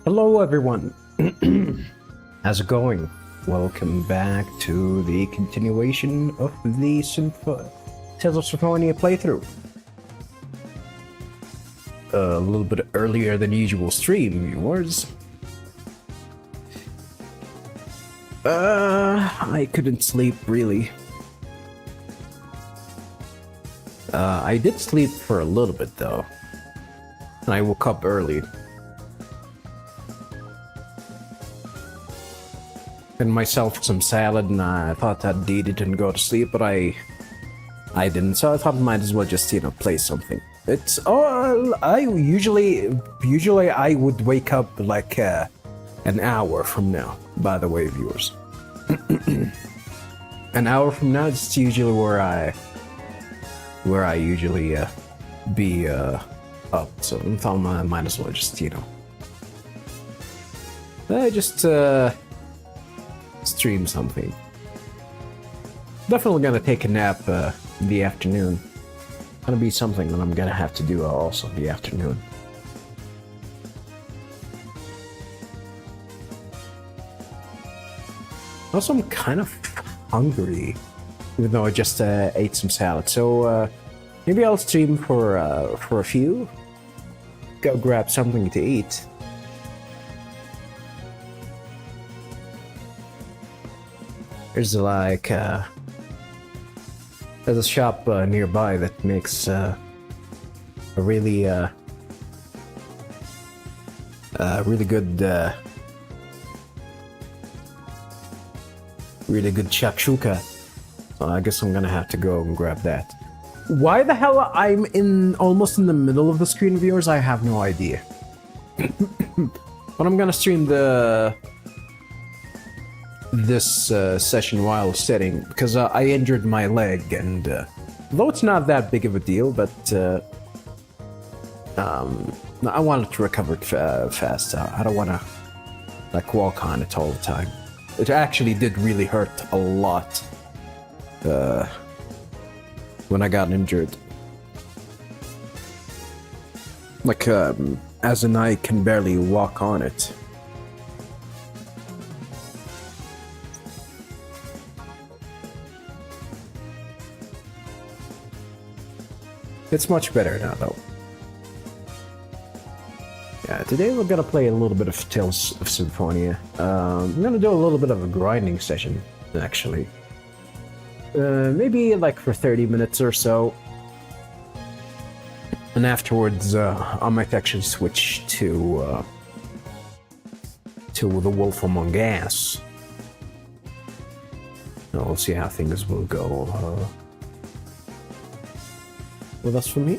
Hello everyone, how's it going? Welcome back to the continuation of the Tales of Symphonia playthrough. A little bit earlier than usual stream, viewers. I couldn't sleep really. I did sleep for a little bit though, and I woke up early. And myself some salad, and I thought that Dee didn't go to sleep, but I didn't, so I thought I might as well just, you know, play something. It's, I usually I would wake up like an hour from now, by the way, viewers. An hour from now, it's usually where I usually be up, so I thought I might as well just, you know, just stream something. Definitely gonna take a nap in the afternoon. Gonna be something that I'm gonna have to do also in the afternoon. Also, I'm kind of hungry, even though I just ate some salad. So maybe I'll stream for a few. Go grab something to eat. There's like there's a shop nearby that makes a really good shakshuka. So I guess I'm gonna have to go and grab that. Why the hell I'm almost in the middle of the screen, viewers? I have no idea. But I'm gonna stream this session while sitting because I injured my leg, and though it's not that big of a deal, but I wanted to recover it fast. I don't want to like walk on it all the time. It actually did really hurt a lot when I got injured. Like as in I can barely walk on it. It's much better now, though. Yeah, today we're gonna play a little bit of Tales of Symphonia. I'm gonna do a little bit of a grinding session, actually. Maybe like for 30 minutes or so. And afterwards, I might actually switch to The Wolf Among Us. We'll see how things will go. Well, that's for me.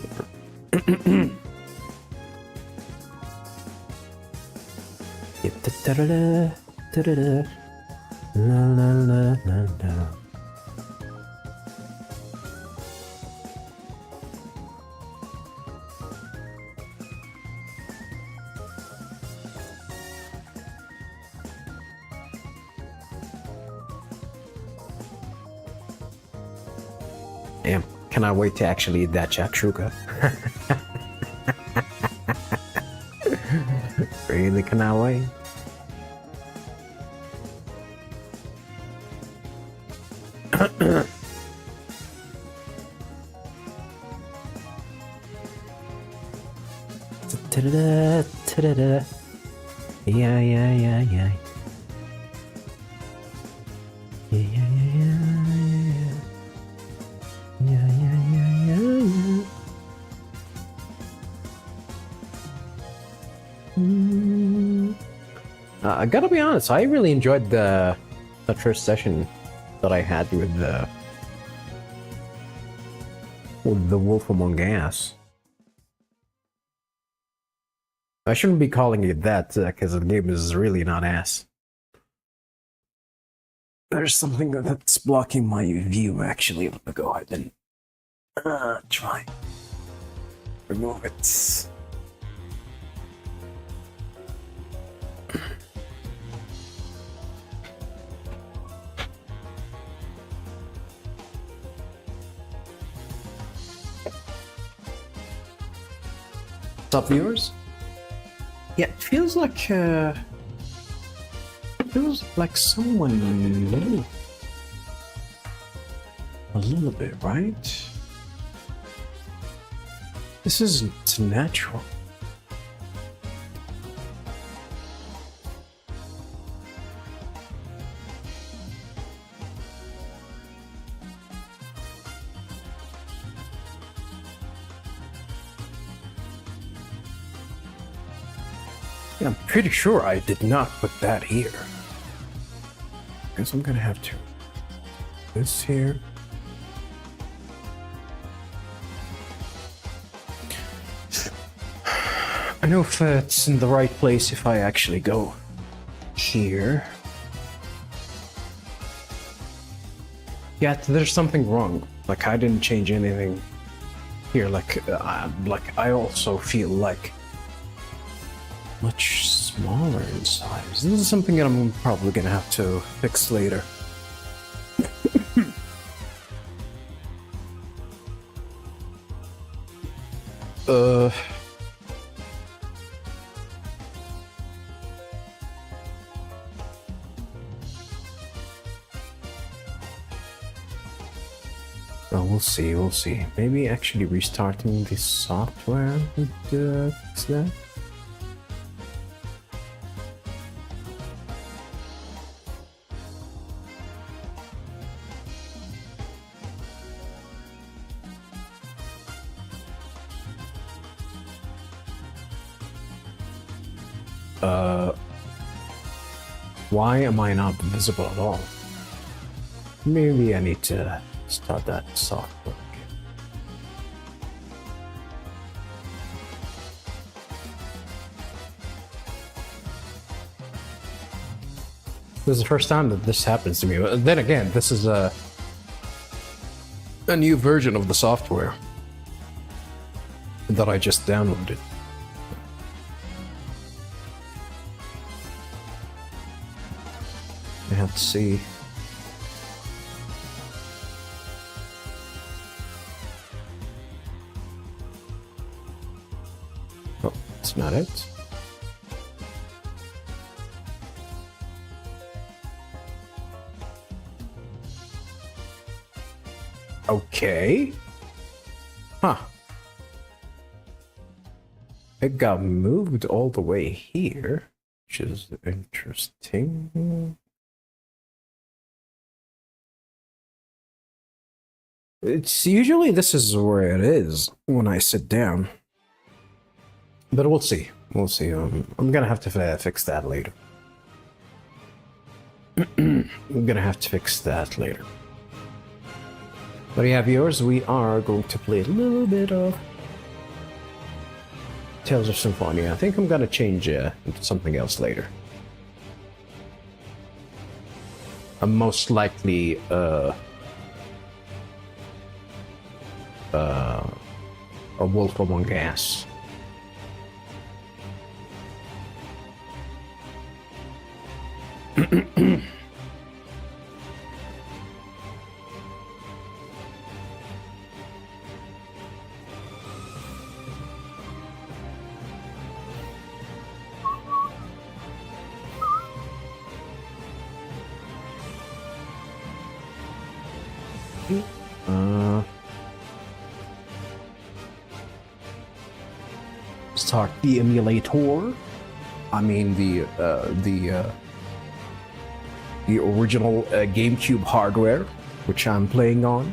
Damn. Cannot wait to actually eat that shakshuka. Really cannot wait. Yeah. I gotta be honest, I really enjoyed that first session that I had with the Wolf Among Us. I shouldn't be calling it that because the game is really not ass. There's something that's blocking my view, actually. Let me go ahead and try remove it. What's up, viewers? Yeah, it feels like someone knew a little bit, right? This isn't natural. Yeah, I'm pretty sure I did not put that here. Guess I'm gonna have to. This here. I know if it's in the right place if I actually go here. Yeah, there's something wrong. Like I didn't change anything here. Like I also feel like much smaller in size. This is something that I'm probably gonna have to fix later. Well, we'll see. Maybe actually restarting the software would fix that? Why am I not visible at all? Maybe I need to start that software again. This is the first time that this happens to me. But then again, this is a new version of the software that I just downloaded. I have to see. Oh, that's not it. Okay. Huh. It got moved all the way here, which is interesting. It's usually this is where it is when I sit down. But we'll see. We'll see. I'm gonna have to fix that later. I'm gonna have to fix that later. But yeah, viewers, we are going to play a little bit of Tales of Symphonia. I think I'm gonna change into something else later. I'm most likely a Wolf Among Us. Start the emulator. I mean the original GameCube hardware, which I'm playing on.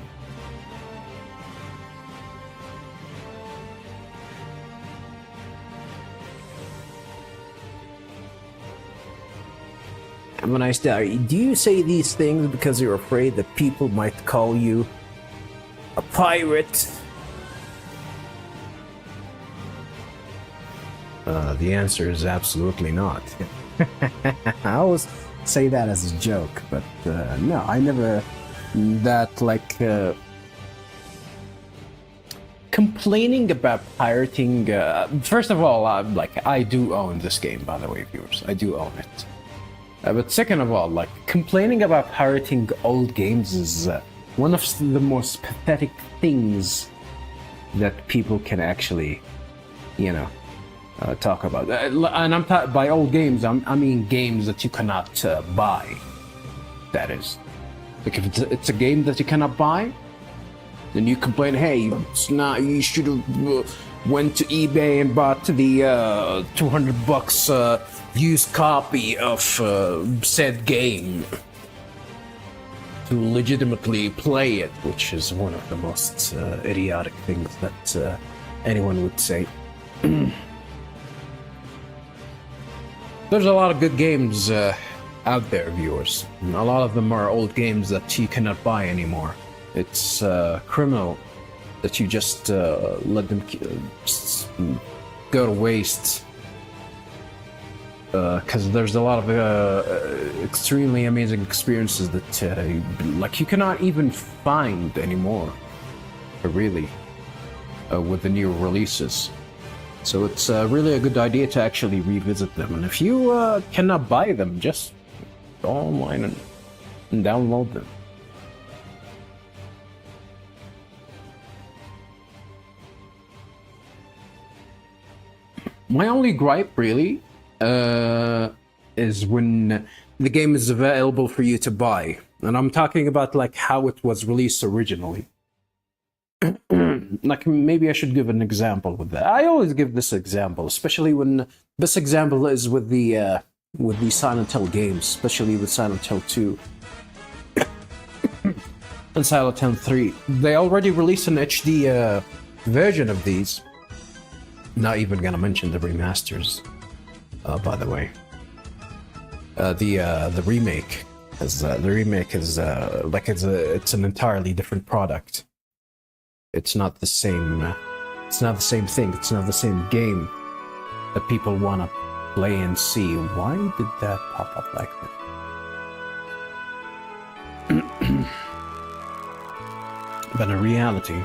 Have a nice day. Do you say these things because you're afraid that people might call you a pirate? The answer is absolutely not. I always say that as a joke, but no, I never. That like complaining about pirating. First of all, like I do own this game, by the way, viewers. I do own it. But second of all, like complaining about pirating old games is one of the most pathetic things that people can actually, you know, talk about. And I'm by old games. I mean games that you cannot buy. That is, like if it's a game that you cannot buy, then you complain, hey, it's not. You should have went to eBay and bought the $200 used copy of said game to legitimately play it, which is one of the most idiotic things that anyone would say. There's a lot of good games out there, viewers. A lot of them are old games that you cannot buy anymore. It's criminal that you just let them go to waste. Because there's a lot of extremely amazing experiences that like you cannot even find anymore, really, with the new releases. So it's really a good idea to actually revisit them. And if you cannot buy them, just go online and download them. My only gripe, really, is when the game is available for you to buy. And I'm talking about like how it was released originally. Like maybe I should give an example with that. I always give this example, especially when this example is with the Silent Hill games, especially with Silent Hill 2 and Silent Hill 3. They already released an HD version of these. Not even gonna mention the remasters, by the way. The remake is like it's an entirely different product. It's not the same. It's not the same thing. It's not the same game that people want to play and see. Why did that pop up like that? But in reality,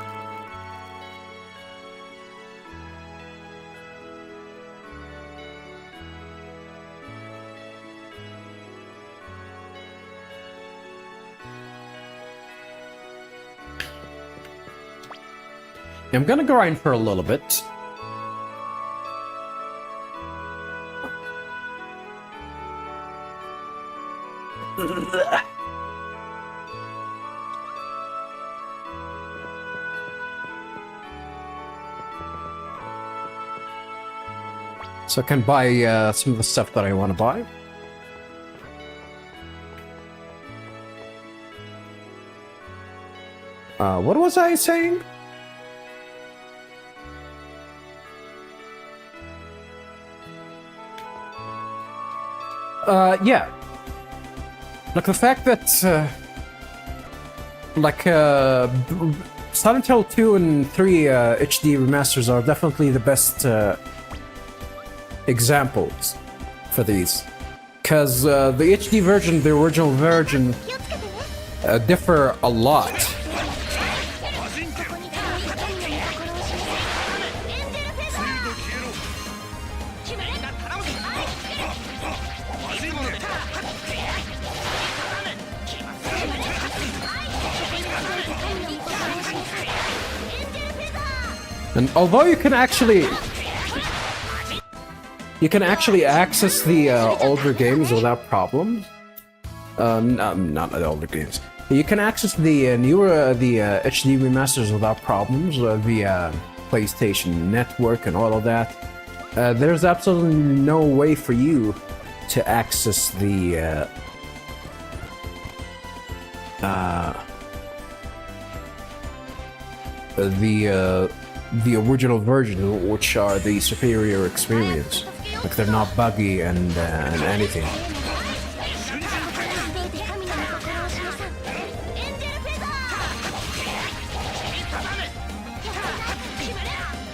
I'm gonna grind for a little bit. So I can buy some of the stuff that I want to buy. What was I saying? Yeah. Like the fact that, Silent Hill 2 and 3 HD remasters are definitely the best examples for these. Because the HD version, the original version, differ a lot. And although you can actually access the older games without problems, not the older games. You can access the newer HD remasters without problems via PlayStation Network and all of that. There's absolutely no way for you to access the original version, which are the superior experience. Like they're not buggy and anything.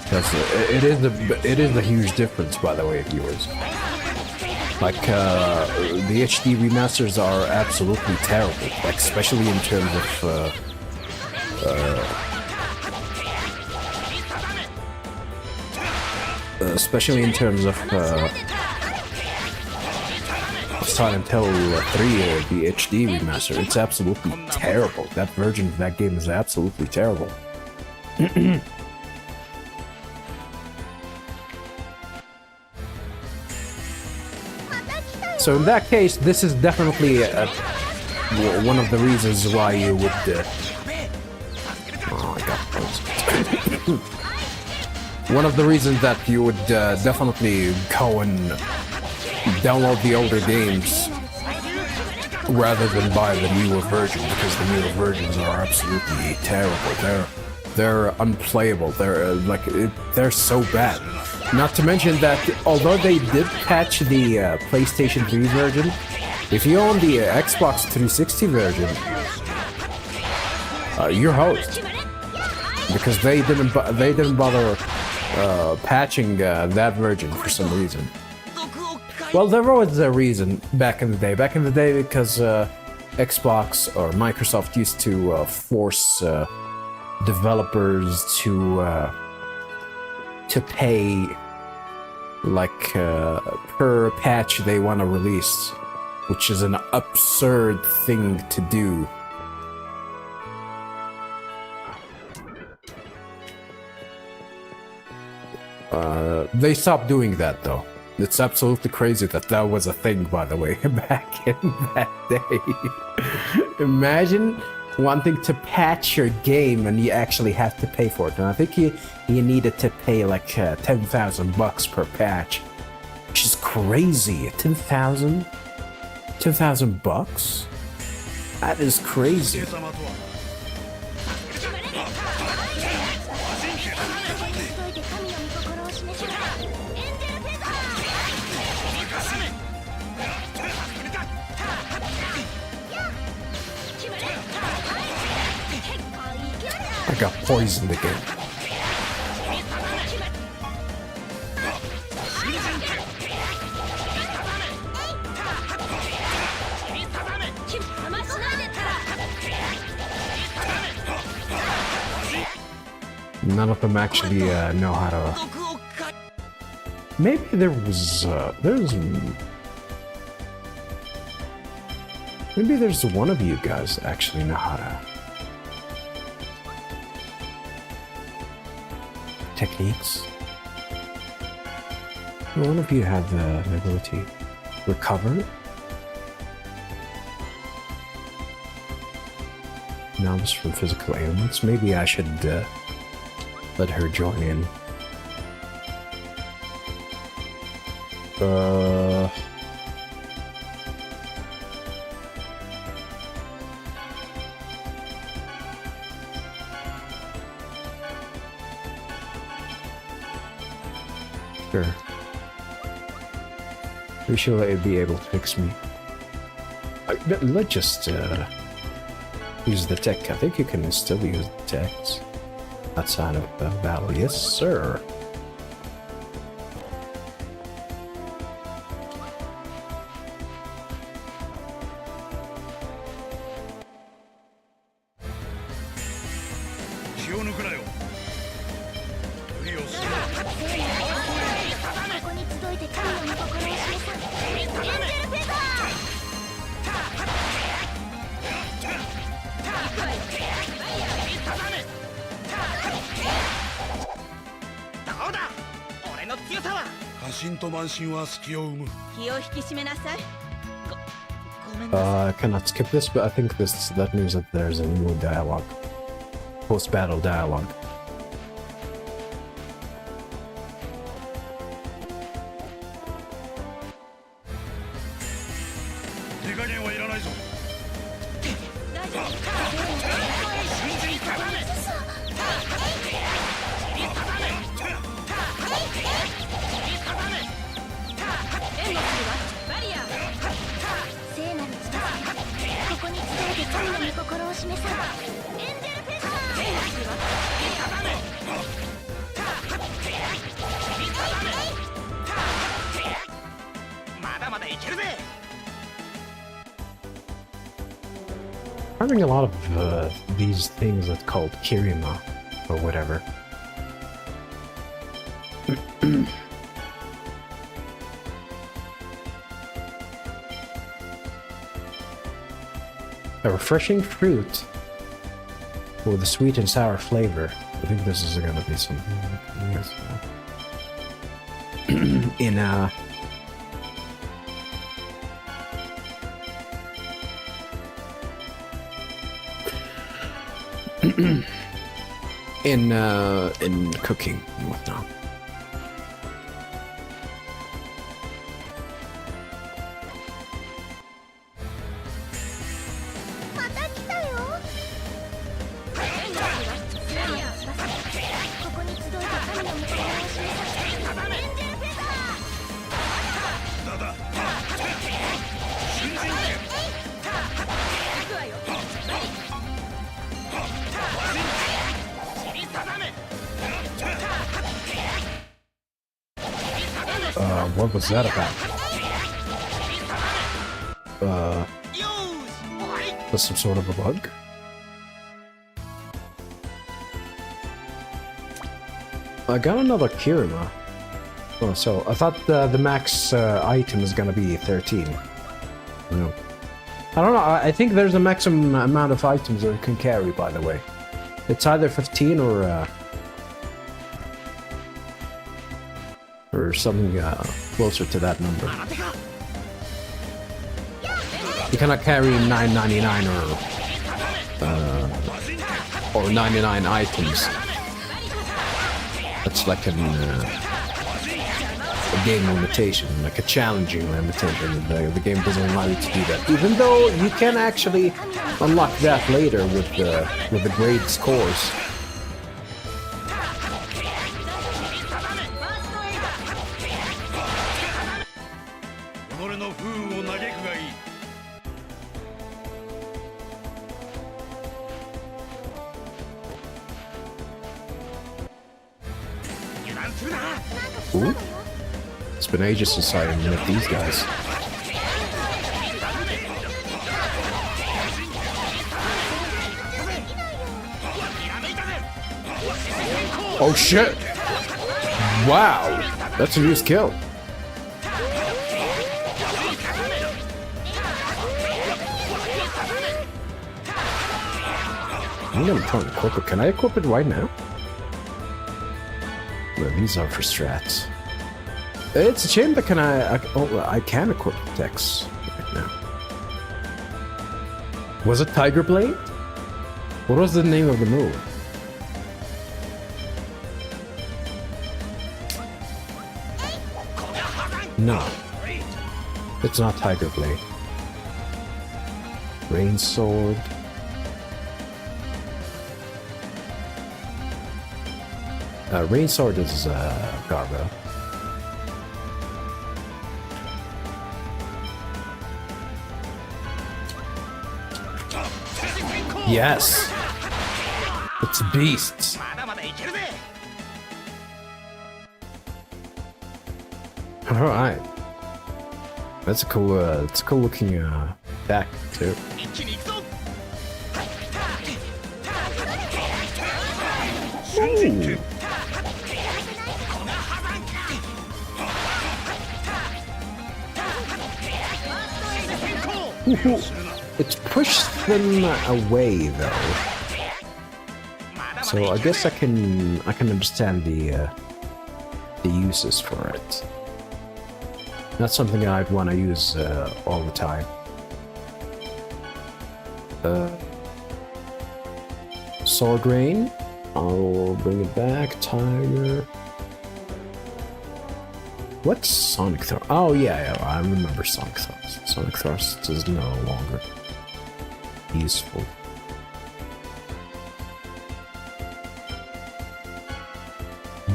Because it is a huge difference, by the way, viewers. Like the HD remasters are absolutely terrible, like especially in terms of Silent Hill 3, the HD remaster. It's absolutely terrible. That version of that game is absolutely terrible. So in that case, this is definitely one of the reasons why you would. Oh, I got those. One of the reasons that you would definitely go and download the older games rather than buy the newer version, because the newer versions are absolutely terrible. They're unplayable. They're so bad. Not to mention that although they did patch the PlayStation 3 version, if you own the Xbox 360 version, you're host, because they didn't bother patching that version for some reason. Well, there was a reason back in the day. Back in the day, because Xbox or Microsoft used to force developers to pay like per patch they want to release, which is an absurd thing to do. They stopped doing that though. It's absolutely crazy that that was a thing, by the way, back in that day. Imagine wanting to patch your game and you actually have to pay for it. And I think you needed to pay like $10,000 per patch, which is crazy. 10,000? 10,000 bucks? That is crazy. I got poisoned again. None of them actually know how to. Maybe maybe there's one of you guys actually know how to. Techniques. One of you have the ability to recover. Novice from physical ailments. Maybe I should let her join in. Sure. We should be able to fix me. Let's just use the tech. I think you can still use the techs outside of battle. Yes, sir. I cannot skip this, but I think that means that there's a new dialogue. Post-battle dialogue. Having a lot of these things that's called Kirima or whatever. A refreshing fruit with a sweet and sour flavor. I think this is going to be something in cooking and whatnot. What was that about? Was some sort of a bug? I got another Kirima. Oh, so I thought the max item is gonna be 13. No. I don't know, I think there's a maximum amount of items that it can carry, by the way. It's either 15 or something closer to that number. You cannot carry 999 or 99 items. That's like a game limitation, like a challenging limitation. The game doesn't allow you to do that. Even though you can actually unlock that later with the grade scores. Ooh. It's been ages since I met these guys. Oh shit! Wow! That's a new skill. I'm gonna try and equip it. Can I equip it right now? No, these are for strats. It's a shame that I can equip decks right now. Was it Tiger Blade? What was the name of the move? No. It's not Tiger Blade. Rain Sword. Rain Sword is Garbo. Yes! It's beasts! Alright. That's a cool looking deck too. Ooh. It's pushed them away though, so I guess I can understand the uses for it. Not something I'd want to use all the time. Sword Rain. I'll bring it back. Tiger. What's Sonic Thrust? Oh yeah, I remember Sonic Thrust. Sonic Thrust is no longer useful.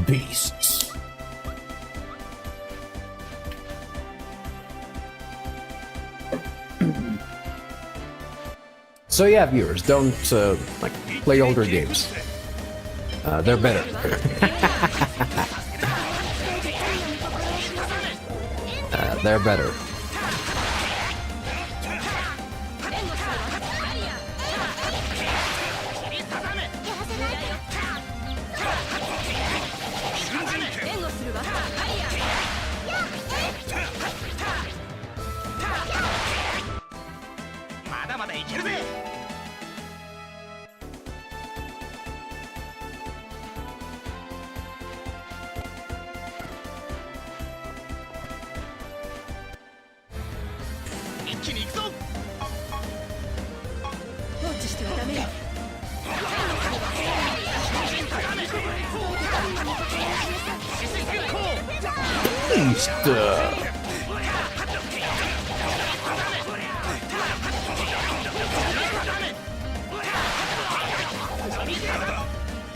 Beasts. So yeah, viewers, don't like play older games. They're better. They're better.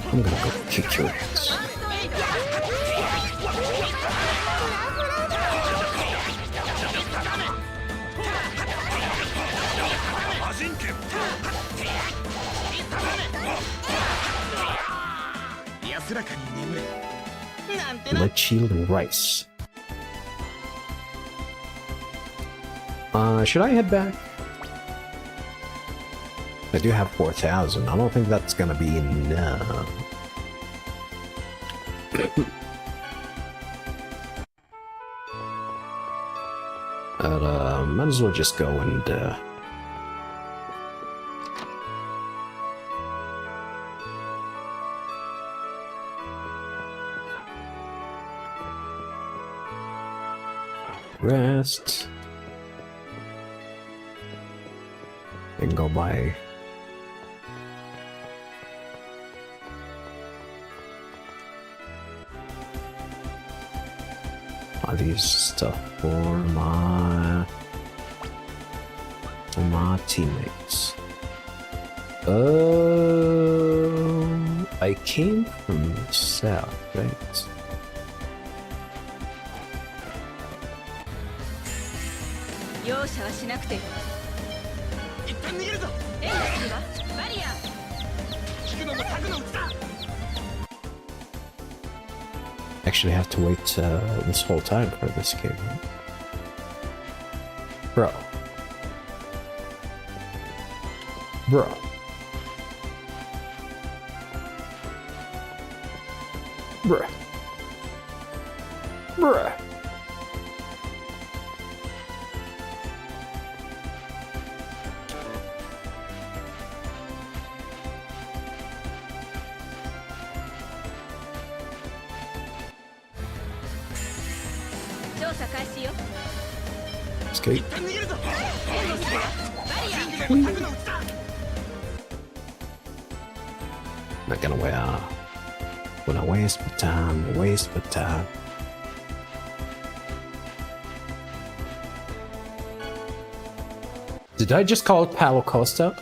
I'm gonna go kick your ass. Let's shield and rice. Should I head back? I do have 4,000. I don't think that's gonna be enough. But might as well just go and rest. And go buy these stuff for my teammates. I came from the south, right? Actually have to wait this whole time for this game, right? Bro. Bruh. Escape. Not gonna waste my time. Did I just call it Palo Costa?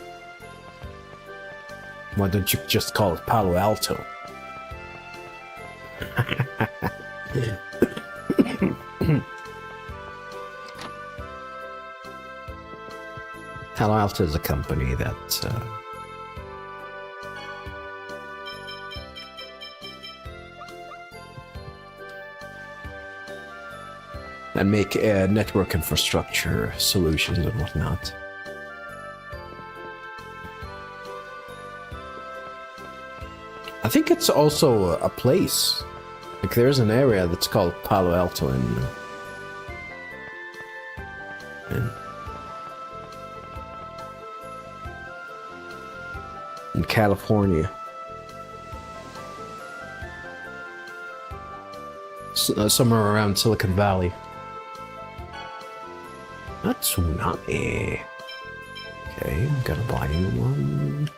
Why don't you just call it Palo Alto? Palo Alto is a company that and make network infrastructure solutions and whatnot. I think it's also a place. Like there's an area that's called Palo Alto in California. Somewhere around Silicon Valley. Not tsunami. Okay, I'm gonna buy you one.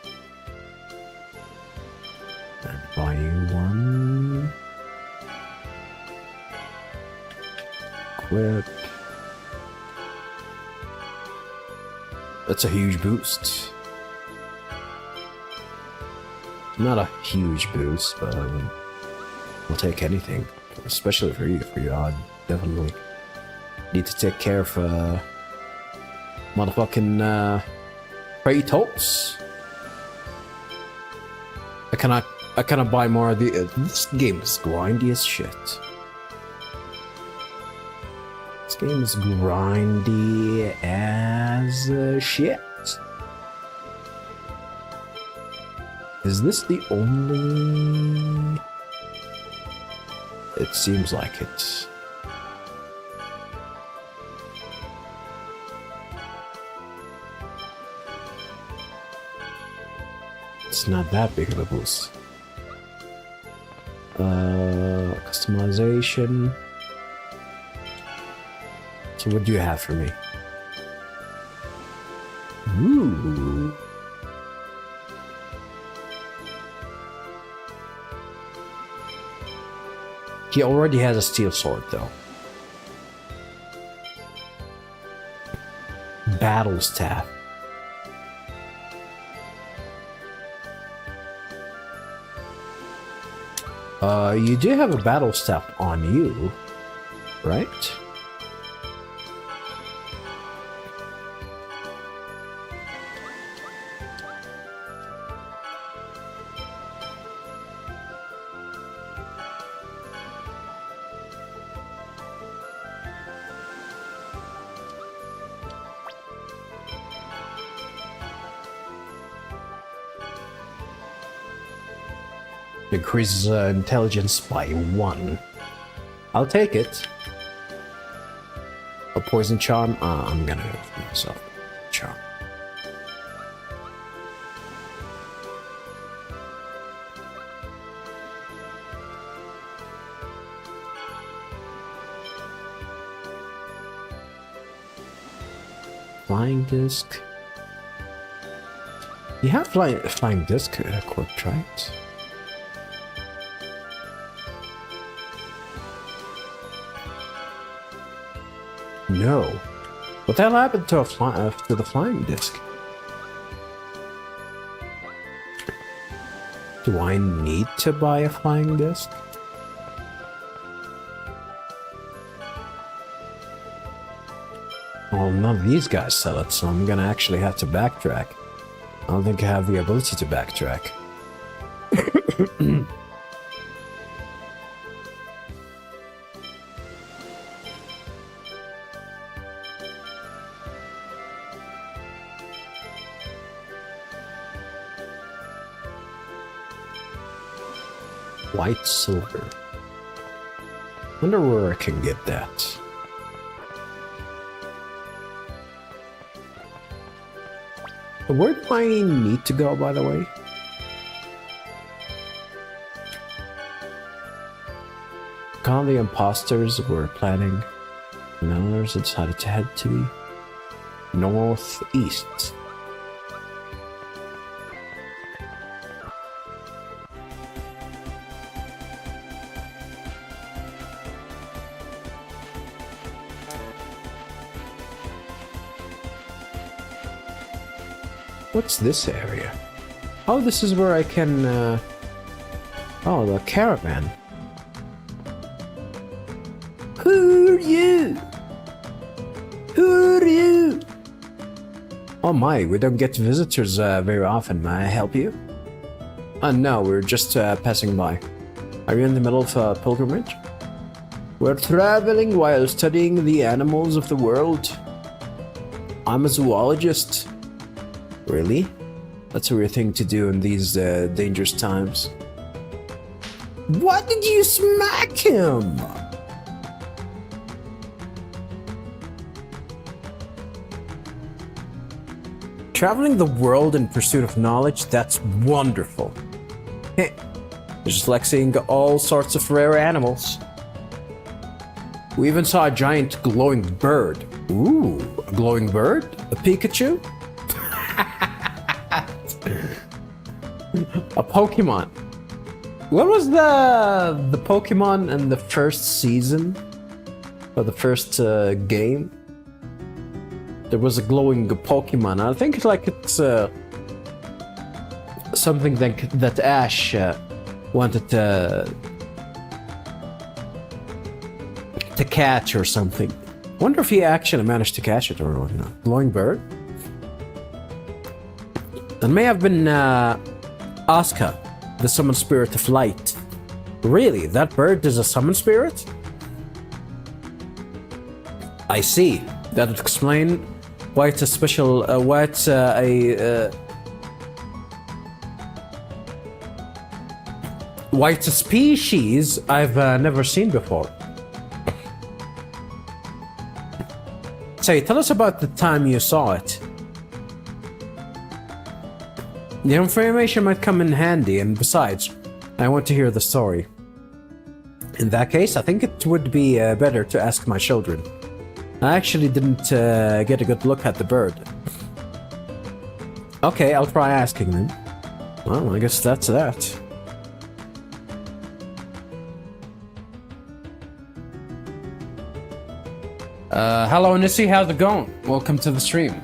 And buy you one. Equip. That's a huge boost. Not a huge boost, but we'll take anything. Especially for you. I definitely need to take care of motherfucking Kratos. I cannot buy more of the. This game is grindy as shit. This game is grindy as shit. Is this the only? It seems like it. It's not that big of a boost. Customization. So what do you have for me? Ooh. He already has a steel sword, though. Battle staff. You do have a battle staff on you, right? Increases intelligence by 1. I'll take it. A poison charm? I'm gonna go for myself. Charm. Flying disc. You have flying disc equipped, right? No. What the hell happened to the flying disc? Do I need to buy a flying disc? Well, none of these guys sell it, so I'm gonna actually have to backtrack. I don't think I have the ability to backtrack. White silver. Wonder where I can get that. Where do I need to go, by the way? All the imposters were planning. And others decided to head to the northeast. What's this area? Oh, this is where I can, oh, the caravan. Who are you? Who are you? Oh my, we don't get visitors very often. May I help you? No, we're just passing by. Are you in the middle of a pilgrimage? We're traveling while studying the animals of the world. I'm a zoologist. Really? That's a weird thing to do in these dangerous times. Why did you smack him? Traveling the world in pursuit of knowledge, that's wonderful. It's just like seeing all sorts of rare animals. We even saw a giant glowing bird. Ooh, a glowing bird? A Pikachu? A Pokemon. What was the Pokemon in the first season? Or the first game? There was a glowing Pokemon. I think it's something that Ash wanted to catch or something. Wonder if he actually managed to catch it or not. Glowing bird? That may have been Asuka, the summon spirit of light. Really? That bird is a summon spirit? I see. That would explain why it's a special, why it's why it's a species I've never seen before. Say, tell us about the time you saw it. The information might come in handy, and besides, I want to hear the story. In that case, I think it would be better to ask my children. I actually didn't get a good look at the bird. Okay, I'll try asking them. Well, I guess that's that. Hello, Nissi, how's it going? Welcome to the stream.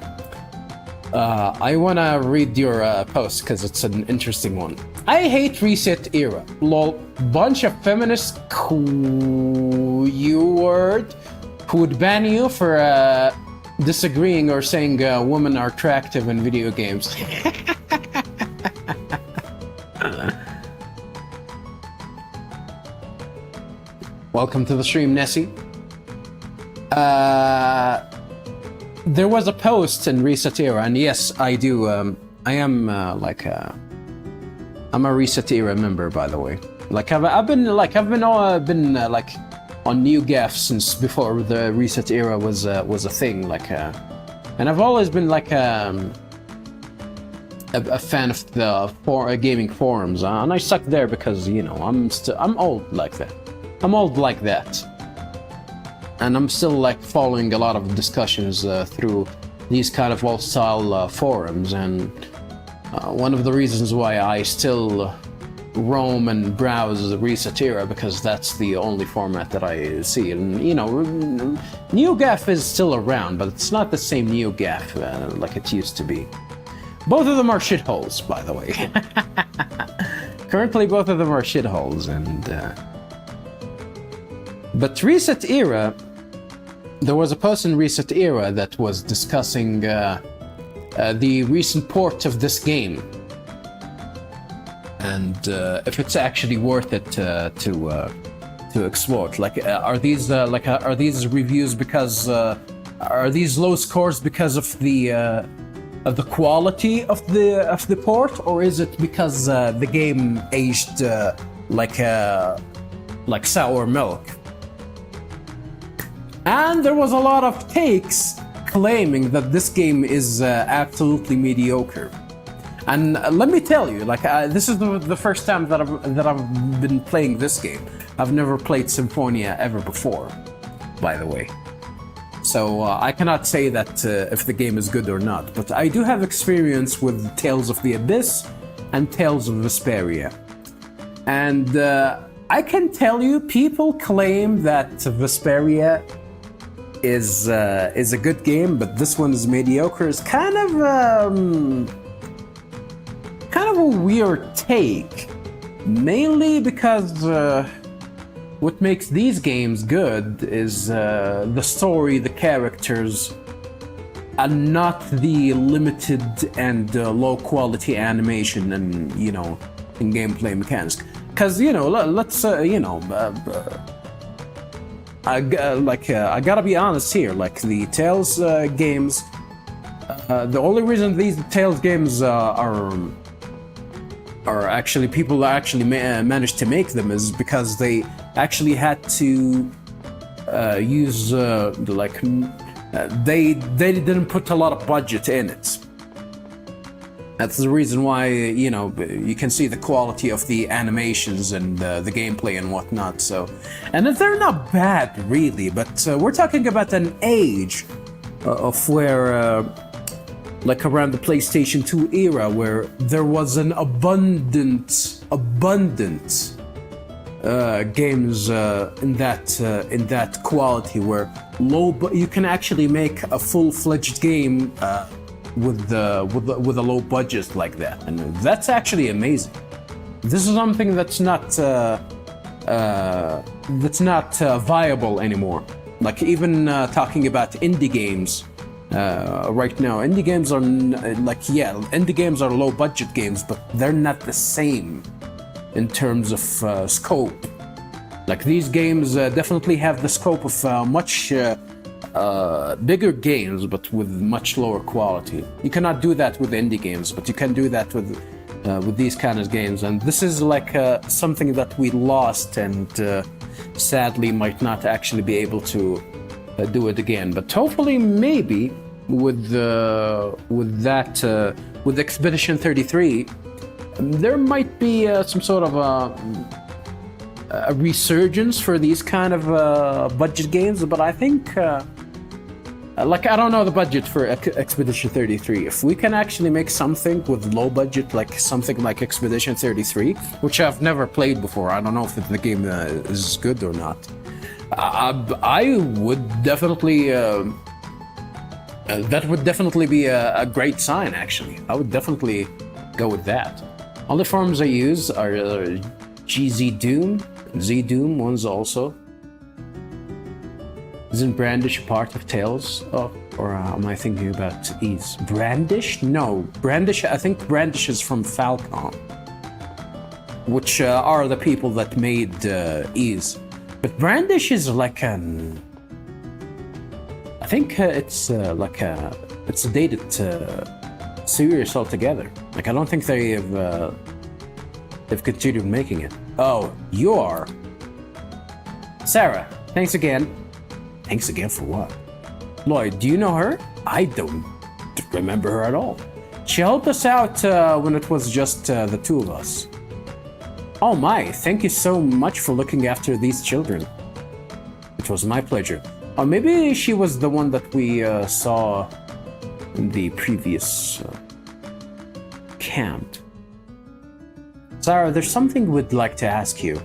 I wanna read your post because it's an interesting one. I hate Reset Era. Lol, bunch of feminist word who would ban you for disagreeing or saying women are attractive in video games. Welcome to the stream, Nessie. There was a post in Reset Era, and yes, I do. I am I'm a Reset Era member, by the way. Like I've been on NewGaf since before the Reset Era was a thing. And I've always been a fan of the gaming forums, and I suck there because I'm old like that. I'm old like that. And I'm still following a lot of discussions through these kind of old-style forums, and one of the reasons why I still roam and browse the Reset Era because that's the only format that I see. And NewGaf is still around, but it's not the same NewGaf like it used to be. Both of them are shitholes, by the way. Currently, both of them are shitholes, and but Reset Era. There was a post in Reset Era that was discussing the recent port of this game, and if it's actually worth it to exploit. Are these reviews because are these low scores because of the quality of the port, or is it because the game aged like sour milk? And there was a lot of takes claiming that this game is absolutely mediocre. And let me tell you, this is the first time that I've been playing this game. I've never played Symphonia ever before, by the way. So I cannot say that if the game is good or not. But I do have experience with Tales of the Abyss and Tales of Vesperia. And I can tell you, people claim that Vesperia is a good game, but this one is mediocre. It's kind of a weird take, mainly because what makes these games good is the story, the characters, and not the limited and low quality animation and in gameplay mechanics. Because let's I gotta be honest here. The Tales games, the only reason these Tales games are actually people actually managed to make them is because they actually had to use they didn't put a lot of budget in it. That's the reason why you can see the quality of the animations and the gameplay and whatnot. So, and they're not bad really, but we're talking about an age of where, around the PlayStation 2 era, where there was an abundant games in that quality, where you can actually make a full-fledged game. With a low budget like that, and that's actually amazing. This is something that's not viable anymore. Even talking about indie games right now, indie games are indie games are low budget games, but they're not the same in terms of scope. These games definitely have the scope of much bigger games, but with much lower quality. You cannot do that with indie games, but you can do that with these kind of games. And this is something that we lost, and sadly might not actually be able to do it again. But hopefully, maybe with Expedition 33, there might be some sort of a resurgence for these kind of budget games. But I think I don't know the budget for Expedition 33. If we can actually make something with low budget, something like Expedition 33, which I've never played before, I don't know if the game is good or not. I would definitely. That would definitely be a great sign, actually. I would definitely go with that. Other forms I use are GZ Doom, Z Doom ones also. Isn't Brandish part of Tails? Oh, or am I thinking about Ease? Brandish? No, Brandish. I think Brandish is from Falcon, which are the people that made Ease. But Brandish is like an. I think it's like it's a dated series altogether. Like I don't think they've continued making it. Oh, you are Sarah. Thanks again. Thanks again for what? Lloyd, do you know her? I don't remember her at all. She helped us out when it was just the two of us. Oh my! Thank you so much for looking after these children. It was my pleasure. Or maybe she was the one that we saw in the previous camp. Sarah, there's something we'd like to ask you.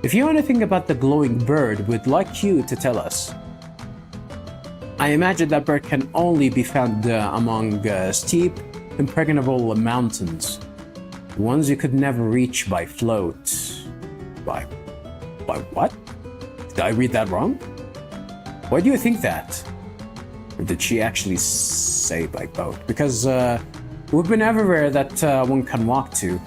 If you know anything about the glowing bird, we'd like you to tell us. I imagine that bird can only be found among steep, impregnable mountains. Ones you could never reach by float. By what? Did I read that wrong? Why do you think that? Or did she actually say by boat? Because we've been everywhere that one can walk to.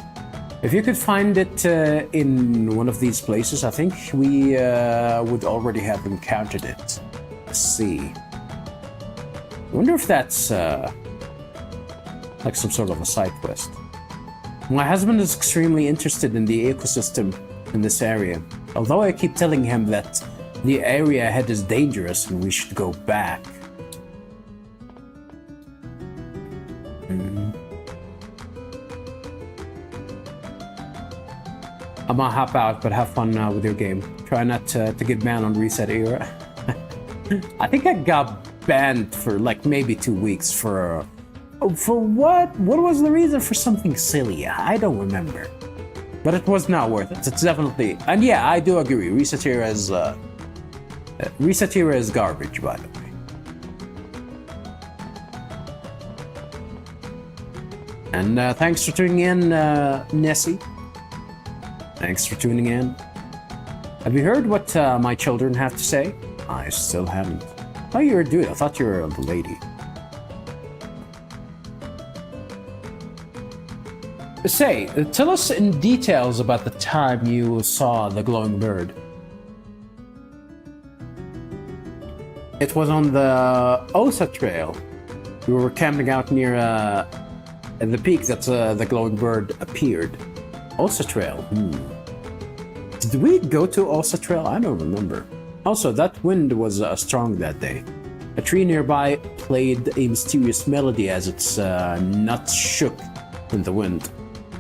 If you could find it in one of these places, I think we would already have encountered it. Let's see. I wonder if that's like some sort of a side quest. My husband is extremely interested in the ecosystem in this area, although I keep telling him that the area ahead is dangerous and we should go back. I'm gonna hop out, but have fun with your game. Try not to get banned on Reset Era. I think I got banned for like maybe 2 weeks for what? What was the reason for something silly? I don't remember. But it was not worth it. It's definitely, and yeah, I do agree. ResetEra's ResetEra is garbage, by the way. And thanks for tuning in, Nessie. Thanks for tuning in. Have you heard what my children have to say? I still haven't. Oh, you're a dude. I thought you were a lady. Say, tell us in details about the time you saw the glowing bird. It was on the Osa Trail. We were camping out near the peak that the glowing bird appeared. Osa Trail. Did we go to Osa Trail? I don't remember. Also, that wind was strong that day. A tree nearby played a mysterious melody as its nuts shook in the wind.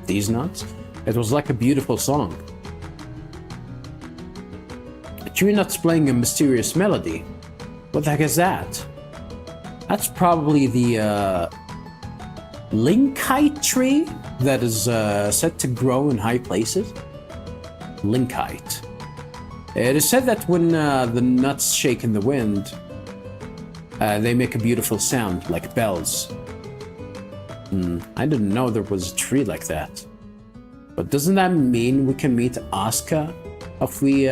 These nuts? It was like a beautiful song. A tree nuts playing a mysterious melody. What the heck is that? That's probably the linkite tree that is said to grow in high places. Linkite. It is said that when the nuts shake in the wind, they make a beautiful sound, like bells. I didn't know there was a tree like that. But doesn't that mean we can meet Asuka if we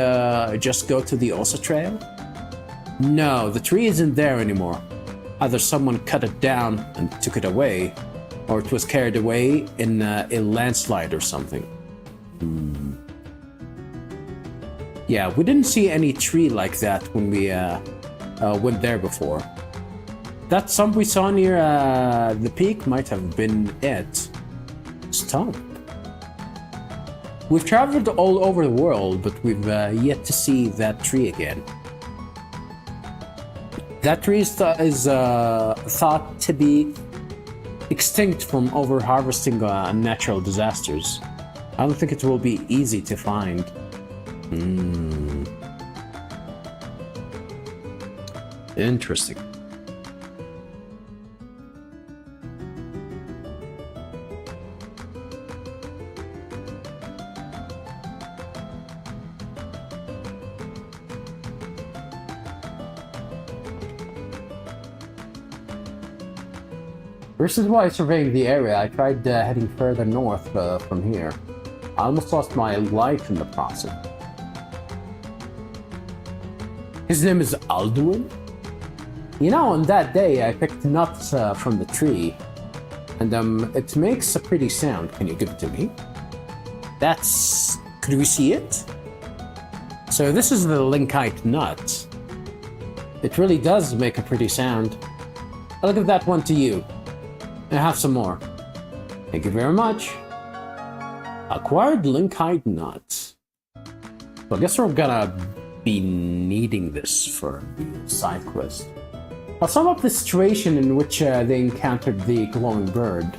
just go to the Osa Trail? No, the tree isn't there anymore. Either someone cut it down and took it away, or it was carried away in a landslide or something. Yeah, we didn't see any tree like that when we went there before. That stump we saw near the peak might have been it. Stump. We've traveled all over the world, but we've yet to see that tree again. That tree is thought to be extinct from over-harvesting natural disasters. I don't think it will be easy to find. Interesting. This is why surveying the area, I tried heading further north from here. I almost lost my life in the process. His name is Alduin? You know, on that day I picked nuts from the tree, and it makes a pretty sound. Can you give it to me? That's... could we see it? So this is the Linkite nut. It really does make a pretty sound. I'll give that one to you. I have some more. Thank you very much. Acquired Linkite nuts. So I guess we're gonna be needing this for the side quest. I'll sum up the situation in which they encountered the glowing bird.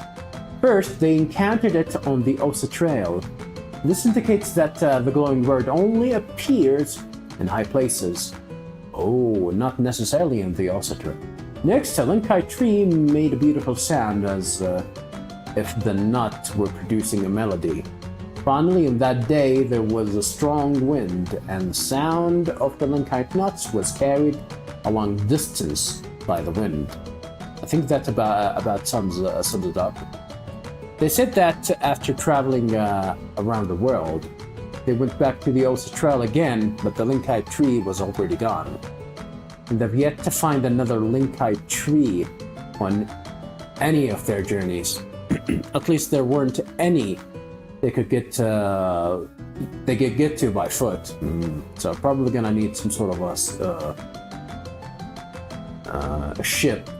First, they encountered it on the Osa Trail. This indicates that the glowing bird only appears in high places. Oh, not necessarily in the Osa Trail. Next, a Linkite tree made a beautiful sound as if the nut were producing a melody. Finally, on that day, there was a strong wind, and the sound of the Linkite nuts was carried a long distance by the wind. I think that about sums it up. They said that after traveling around the world, they went back to the Osa Trail again, but the Linkite tree was already gone. And they've yet to find another Linkite tree on any of their journeys. At least there weren't any they could get to by foot. So probably gonna need some sort of a ship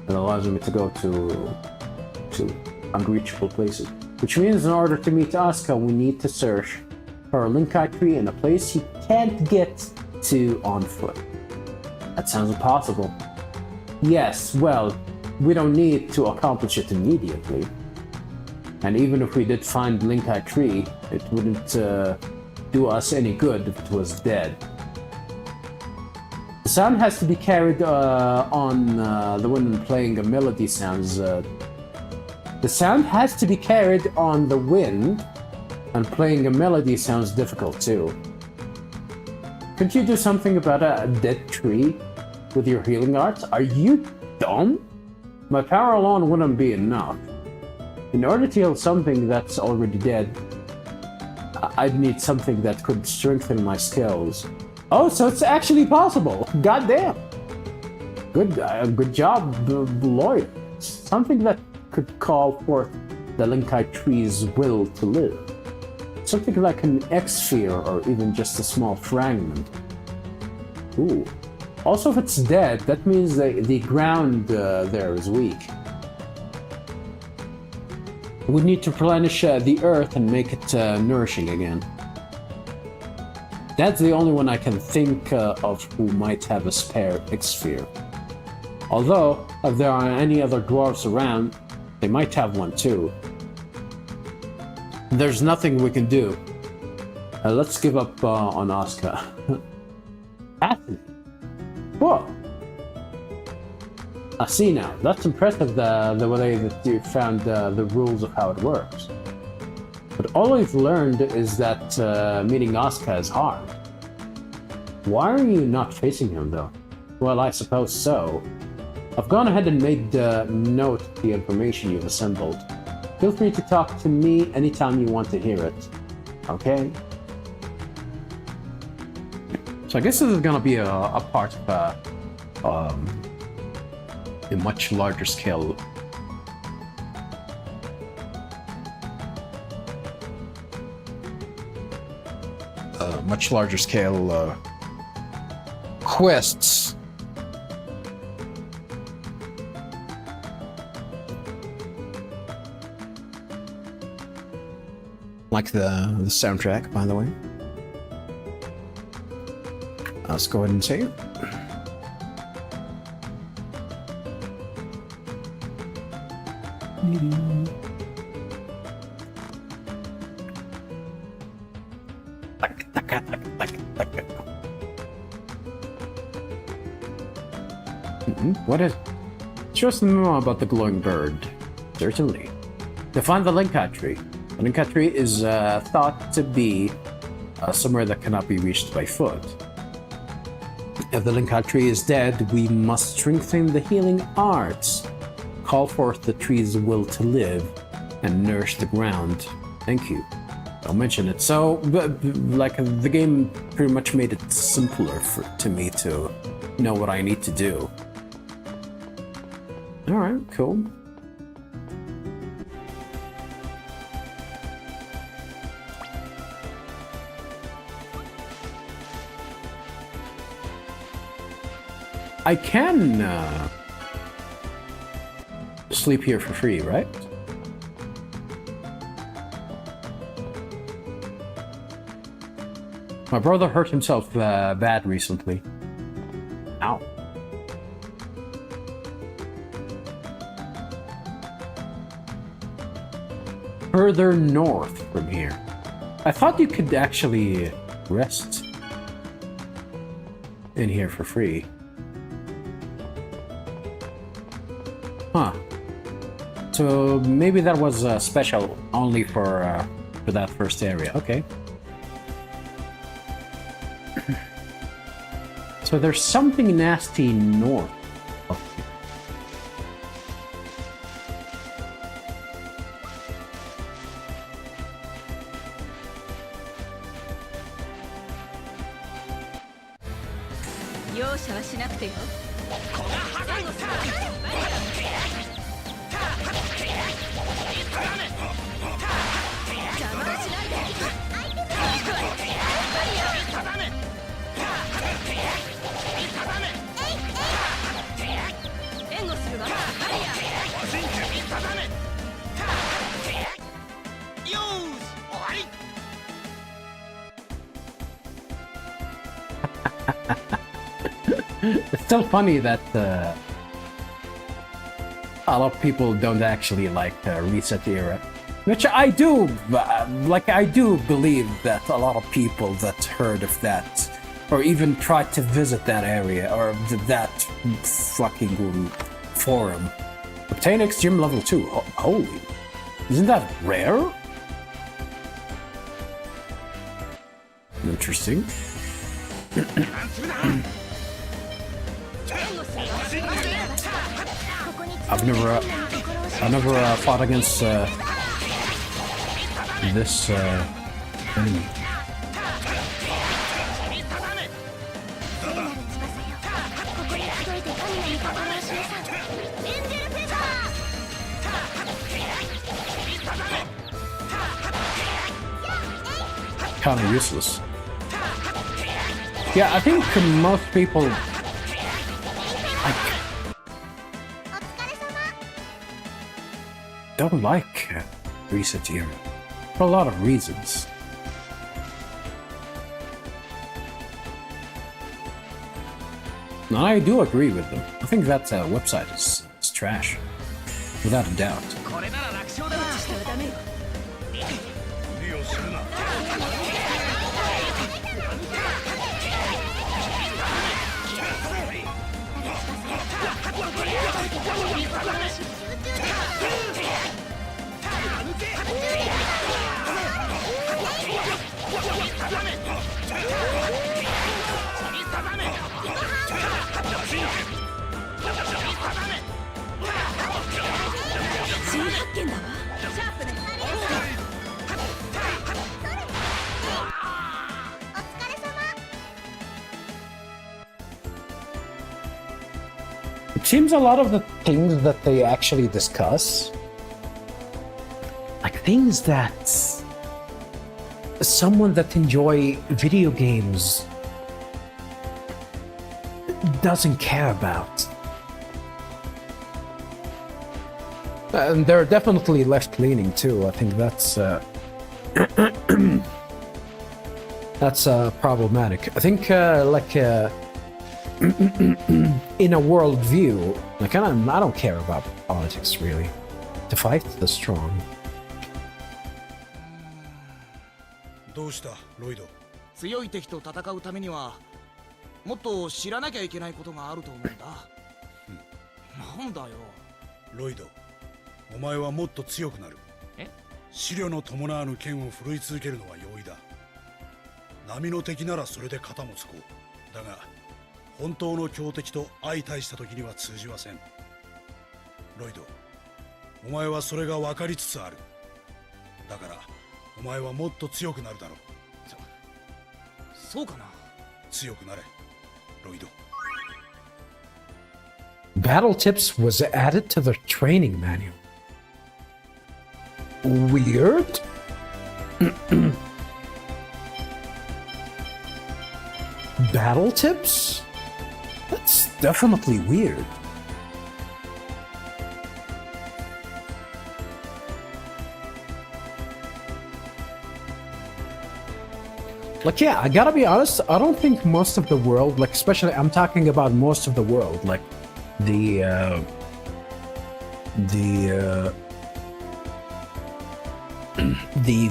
that allows me to go to unreachable places. Which means in order to meet Asuka, we need to search for a Linkite tree in a place he can't get to on foot. That sounds impossible. Yes, well, we don't need to accomplish it immediately. And even if we did find Linkite tree, it wouldn't do us any good if it was dead. The sound has to be carried on the wind playing a melody sounds. The sound has to be carried on the wind, and playing a melody sounds difficult too. Could you do something about a dead tree with your healing arts? Are you dumb? My power alone wouldn't be enough. In order to heal something that's already dead, I'd need something that could strengthen my skills. Oh, so it's actually possible! Goddamn! Good job, lawyer. Something that could call forth the Linkite tree's will to live. Something like an X-sphere or even just a small fragment. Ooh. Also, if it's dead, that means the ground there is weak. We need to replenish the earth and make it nourishing again. That's the only one I can think of who might have a spare X-sphere. Although, if there are any other dwarves around, they might have one too. There's nothing we can do. Let's give up on Asuka. Fascinating. Whoa! I see now. That's impressive, the way that you found the rules of how it works. But all we've learned is that meeting Asuka is hard. Why are you not facing him, though? Well, I suppose so. I've gone ahead and made note of the information you've assembled. Feel free to talk to me anytime you want to hear it. Okay? So I guess this is gonna be a part of a much larger scale. Much larger scale quests. Like the soundtrack, by the way. Let's go ahead and save it. What is? Show us more about the glowing bird. Certainly. To find the Linkite tree. The Linkite tree is thought to be somewhere that cannot be reached by foot. If the Linkite tree is dead, we must strengthen the healing arts. call forth the tree's will to live and nourish the ground. Thank you. I'll mention it. So, like, the game pretty much made it simpler to me to know what I need to do. Alright, cool. I can sleep here for free, right? My brother hurt himself bad recently. Ow. Further north from here. I thought you could actually rest in here for free. Huh. So maybe that was special only for that first area. Okay. So there's something nasty north of here. It's still funny that a lot of people don't actually like Reset Era, which I do, I do believe that a lot of people that heard of that, or even tried to visit that area, or that fucking forum, obtain X Gym level 2. Holy, isn't that rare? Interesting. I've never fought against this enemy. Kind of useless. Yeah, I think most people don't like Reset Era for a lot of reasons. And I do agree with them. I think that website is trash, without a doubt. It seems a lot of the things that they actually discuss, like things that someone that enjoy video games doesn't care about. And they're definitely left-leaning too. I think that's that's problematic. I think in a world view, like I don't care about politics really. To fight the strong. どうしたロイド。強い敵と戦うためにはもっと知らなきゃいけないことがあると思うんだ。なんだよ。ロイド、お前はもっと強くなる。資料の伴わぬ剣を振るい続けるのは容易だ。波の敵ならそれで肩もつこう。だが本当の強敵と相対した時には通じません。ロイド、お前はそれが分かりつつある。だからお前はもっと強くなるだろう。そうかな。強くなれ、ロイド。 Battle tips was added to the training manual. Weird. Battle tips? That's definitely weird. Like, yeah, I gotta be honest, I don't think most of the world, like, especially, I'm talking about most of the world, like, the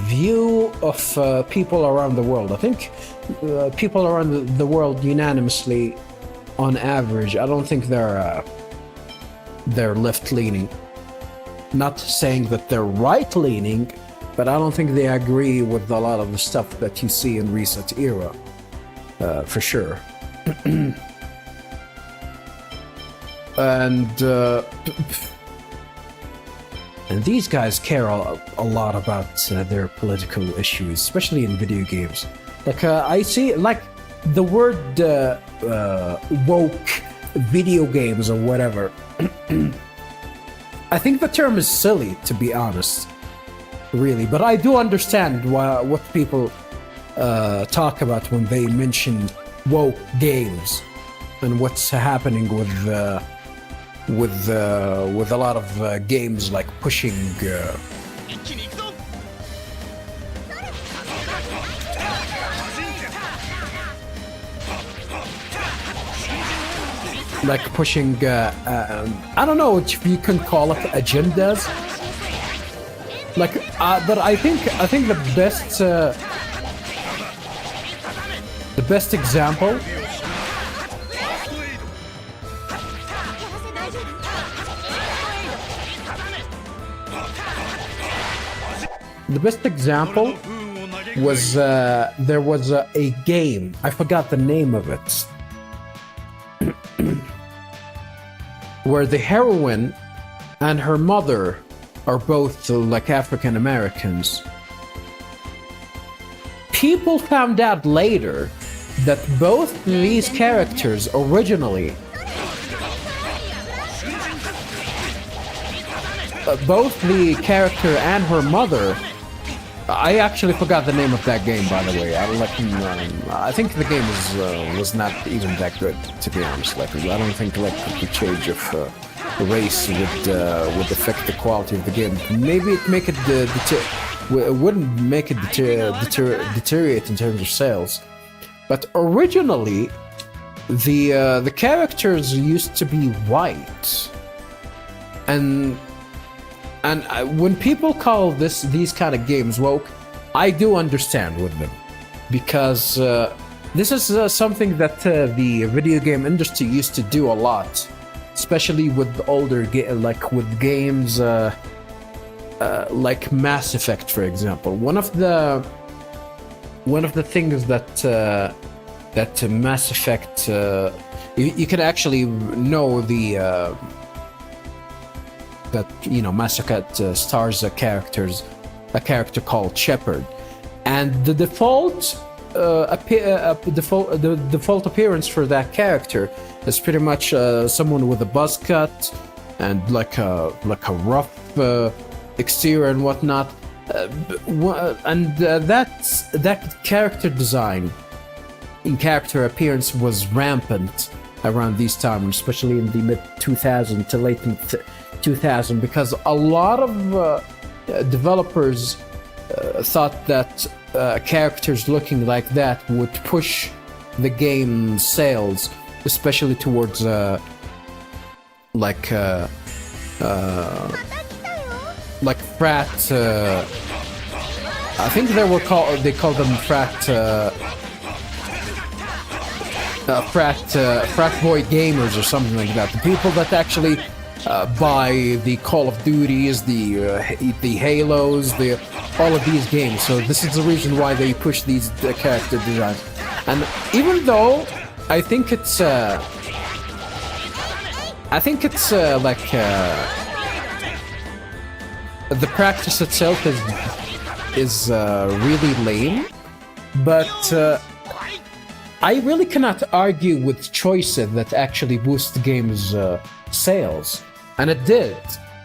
view of people around the world. I think people around the world unanimously, on average, I don't think they're left-leaning. Not saying that they're right-leaning, but I don't think they agree with a lot of the stuff that you see in Reset Era, for sure. And these guys care a lot about their political issues, especially in video games. Like, I see, like, the word woke video games or whatever. I think the term is silly, to be honest. Really, but I do understand what people talk about when they mention woke games and what's happening with a lot of games like pushing I don't know if you can call it agendas. Like, but I think the best example. The best example was there was a game. I forgot the name of it. Where the heroine and her mother are both like African Americans. People found out later that both these characters originally, both the character and her mother, I actually forgot the name of that game, by the way. I think the game was not even that good, to be honest. Like, I don't think like the change of race would affect the quality of the game. Maybe it make it wouldn't make it deteriorate in terms of sales. But originally, the characters used to be white, and when people call these kind of games woke, I do understand with them, because this is something that the video game industry used to do a lot, especially with older with games like Mass Effect, for example. One of the things that Mass Effect you can actually know that, you know, Mass Effect stars a character called Shepard, and the default default appearance for that character is pretty much someone with a buzz cut and like a rough exterior and whatnot, and that character design in character appearance was rampant around these times, especially in the mid 2000 to late 2000, because a lot of developers thought that characters looking like that would push the game sales, especially towards like frat. I think they call them frat boy gamers or something like that. The people that actually buy the Call of Duties, the Halos, all of these games. So this is the reason why they push these character designs. And even though I think it's like the practice itself is really lame, but I really cannot argue with choices that actually boost the game's sales, and it did.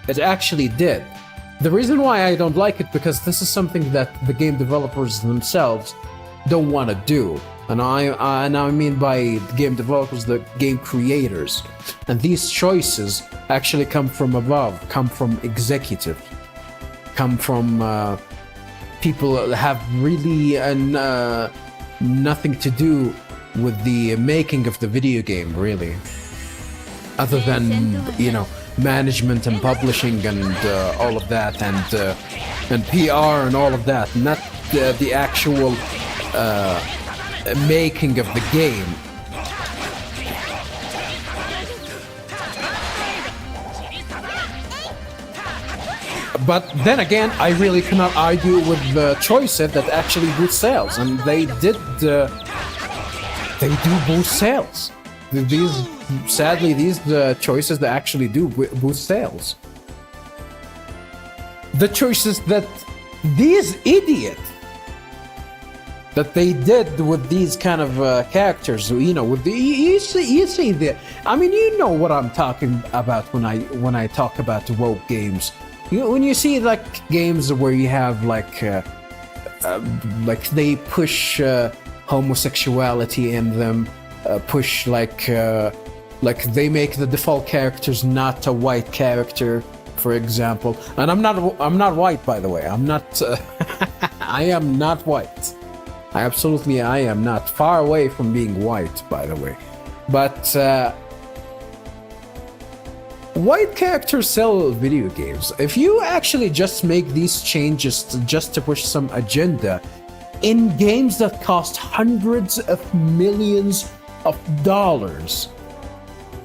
It actually did. The reason why I don't like it because this is something that the game developers themselves don't want to do, and I mean by the game developers, the game creators, and these choices actually come from above, come from executives, come from people that have really nothing to do with the making of the video game, really, other than management and publishing and all of that, and PR and all of that, not the actual making of the game. But then again, I really cannot argue with the choices that actually boost sales, and they do boost sales. Sadly, these choices that actually do boost sales. The choices that these idiots that they did with these kind of characters, with the you see the, I mean, you know what I'm talking about when I talk about woke games. When you see like games where you have like they push homosexuality in them, push like they make the default characters not a white character, for example. And I'm not white, by the way. I'm not. I am not white. I am not. Far away from being white, by the way. But white characters sell video games. If you actually just make these changes just to push some agenda in games that cost hundreds of millions of dollars,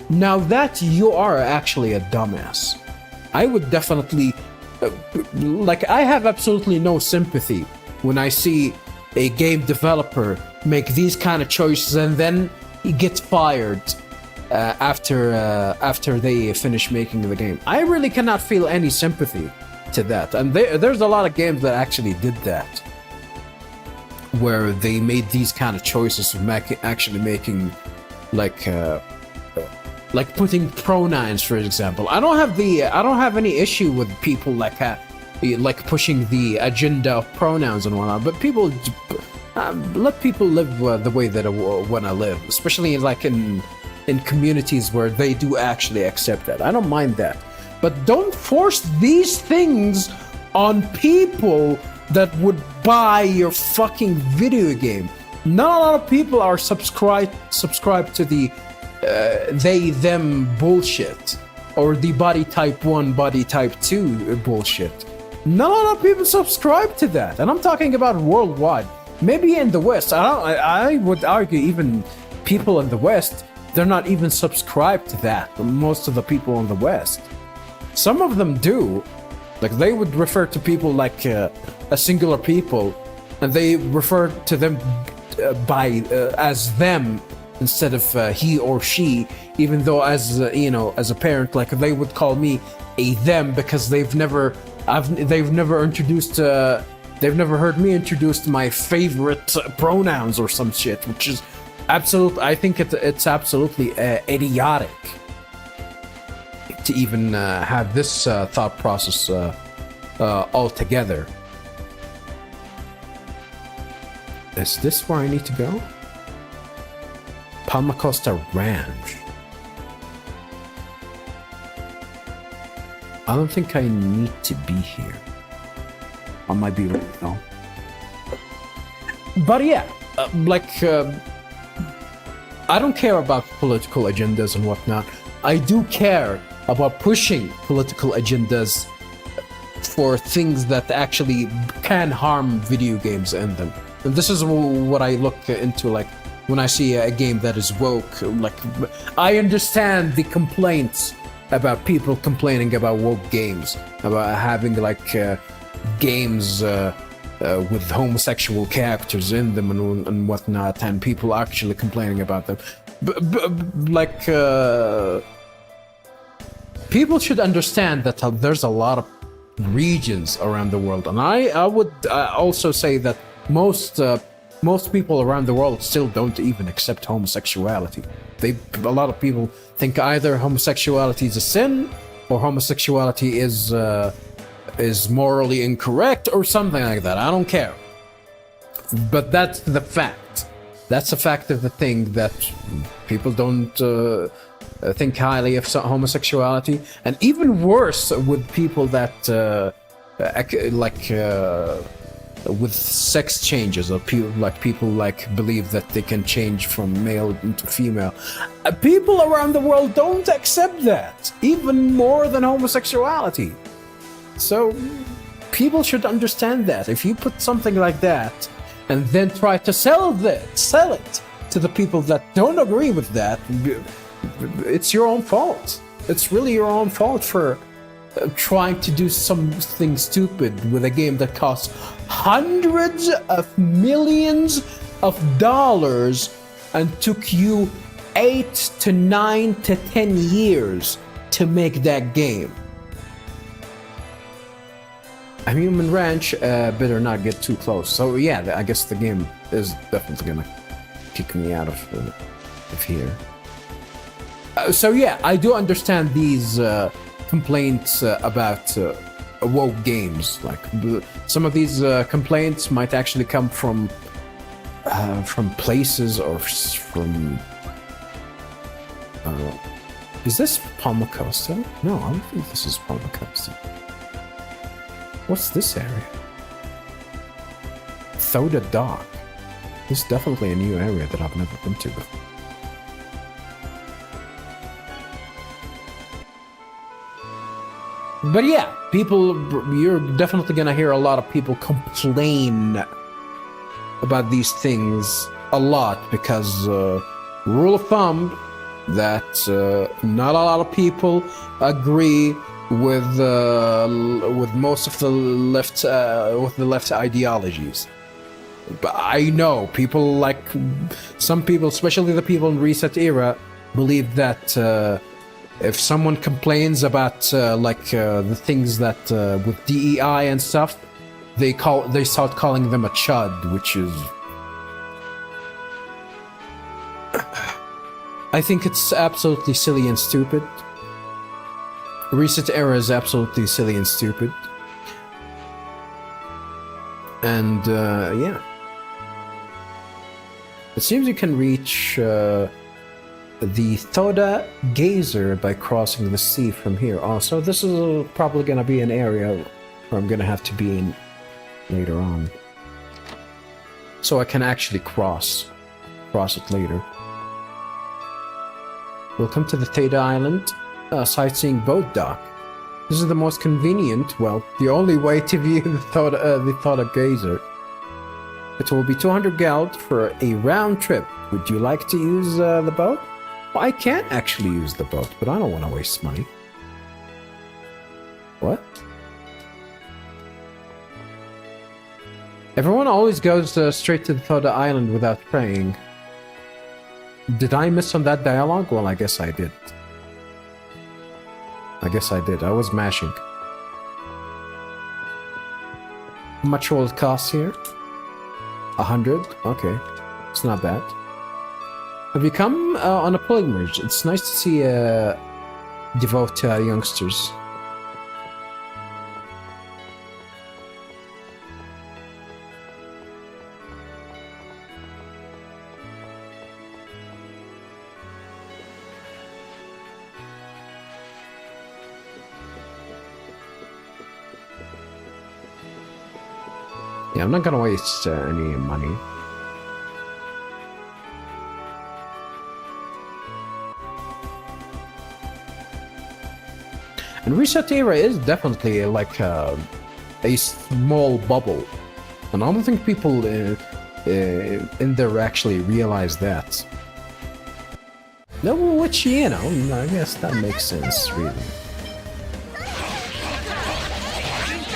now that you are actually a dumbass. I would definitely I have absolutely no sympathy when I see a game developer make these kind of choices and then he gets fired after they finish making the game. I really cannot feel any sympathy to that, and there's a lot of games that actually did that, where they made these kind of choices of actually making like putting pronouns, for example. I don't have any issue with people like pushing the agenda of pronouns and whatnot, but people let people live the way that they want to live, especially like in communities where they do actually accept that. I don't mind that, but don't force these things on people that would buy your fucking video game. Not a lot of people are subscribed to the they them bullshit, or the body type 1 body type 2 bullshit. Not a lot of people subscribe to that, and I'm talking about worldwide. Maybe in the West, I would argue even people in the West, they're not even subscribed to that. Most of the people in the West, some of them do. Like they would refer to people like a singular people, and they refer to them as them instead of he or she. Even though as a parent, like they would call me a them because they've never heard me introduce my favorite pronouns or some shit, which is I think it's absolutely idiotic to even have this thought process altogether. Is this where I need to go? Palma Costa Ranch. I don't think I need to be here. I might be wrong, no. But yeah, I don't care about political agendas and whatnot. I do care about pushing political agendas for things that actually can harm video games in them. And this is what I look into, like when I see a game that is woke. Like I understand the complaints about people complaining about woke games, about having like games with homosexual characters in them and whatnot, and people actually complaining about them. People should understand that there's a lot of regions around the world, and I would also say that most people around the world still don't even accept homosexuality. A lot of people think either homosexuality is a sin or homosexuality is morally incorrect or something like that. I don't care. But that's the fact. That's a fact of the thing, that people don't think highly of homosexuality, and even worse with people that with sex changes, or people believe that they can change from male into female. People around the world don't accept that, even more than homosexuality. So people should understand that if you put something like that and then try to sell it to the people that don't agree with that, it's your own fault. It's really your own fault for trying to do something stupid with a game that costs hundreds of millions of dollars and took you 8 to 9 to 10 years to make that game. A human ranch better not get too close. So yeah, I guess the game is definitely gonna kick me out of here. So yeah, I do understand these complaints about woke games. Like some of these complaints might actually come from places or from. Is this Palma Costa? No, I don't think this is Palma Costa. What's this area? Thoda Dock. This is definitely a new area that I've never been to before. But yeah, you're definitely gonna hear a lot of people complain about these things a lot, because rule of thumb that not a lot of people agree with most of the left ideologies. But I know people some people, especially the people in Reset Era, believe that if someone complains about the things that with DEI and stuff, they start calling them a chud, which is, I think it's absolutely silly and stupid. Reset Era is absolutely silly and stupid. And yeah, it seems you can reach the Thoda Geyser by crossing the sea from here. Oh, so this is probably gonna be an area where I'm gonna have to be in later on, so I can actually cross it later. Welcome to the Theta Island sightseeing boat dock. This is the most convenient, well, the only way to view the Thoda Geyser. It will be 200 gold for a round trip. Would you like to use the boat? Well, I can't actually use the boat, but I don't want to waste money. What? Everyone always goes straight to the Thoda Island without praying. Did I miss on that dialogue? Well, I guess I did. I was mashing. How much will it cost here? 100? Okay. It's not bad. Have you come on a pilgrimage? It's nice to see devout youngsters. Yeah, I'm not gonna waste any money. And Reset Era is definitely like a small bubble, and I don't think people in there actually realize that. No, which, you know, I guess that makes sense, really.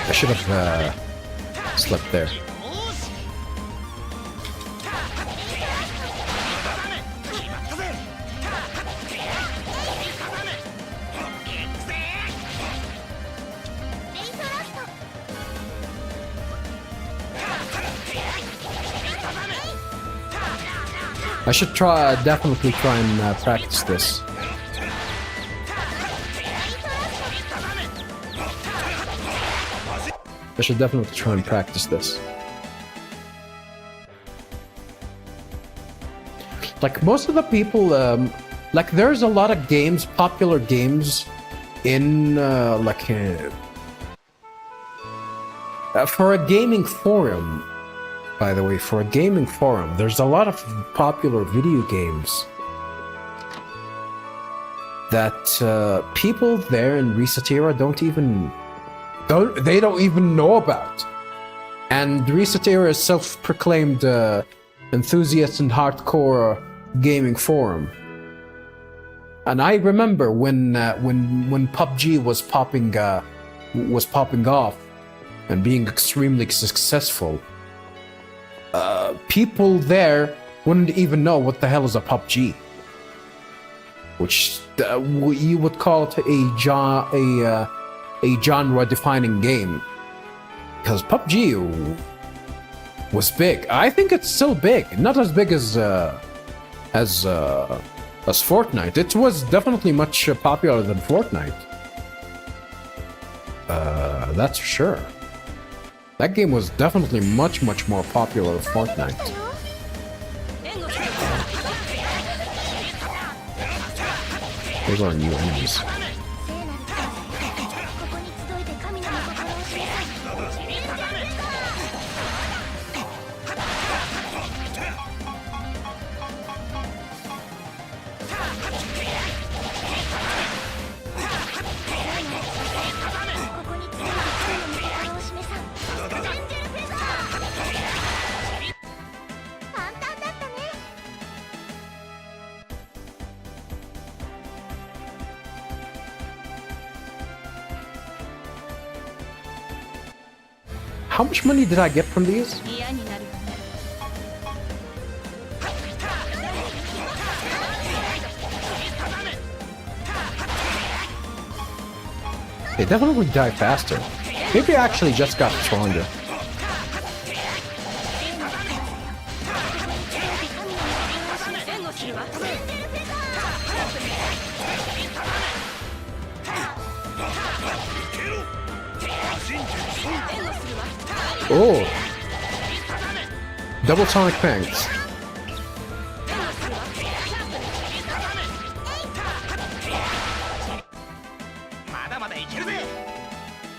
I should have slept there. I should definitely try and practice this. I should definitely try and practice this. Like most of the people, like there's a lot of games, popular games, in for a gaming forum. By the way, for a gaming forum, there's a lot of popular video games that people there in ResetEra don't even know about. And ResetEra is self-proclaimed enthusiast and hardcore gaming forum. And I remember when PUBG was popping off and being extremely successful, people there wouldn't even know what the hell is a PUBG, which you would call it a genre-defining game, because PUBG was big. I think it's still big, not as big as Fortnite. It was definitely much popular than Fortnite. That's for sure. That game was definitely much more popular than Fortnite. Those are new enemies. How much money did I get from these? They definitely die faster. Maybe I actually just got stronger. Oh! Double Sonic Fangs.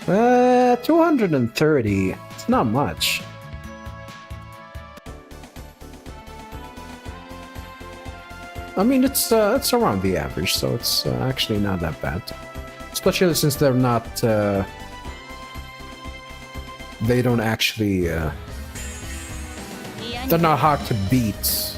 Uh, 230. It's not much. I mean, it's around the average, so it's actually not that bad. Especially since they're not, they don't actually, they're not hard to beat.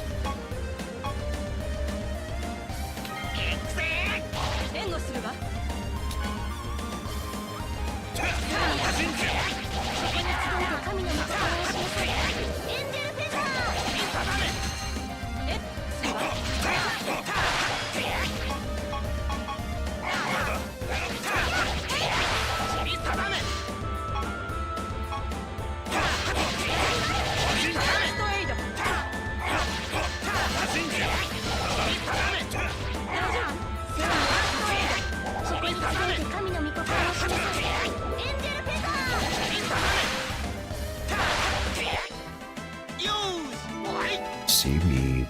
Seaweed.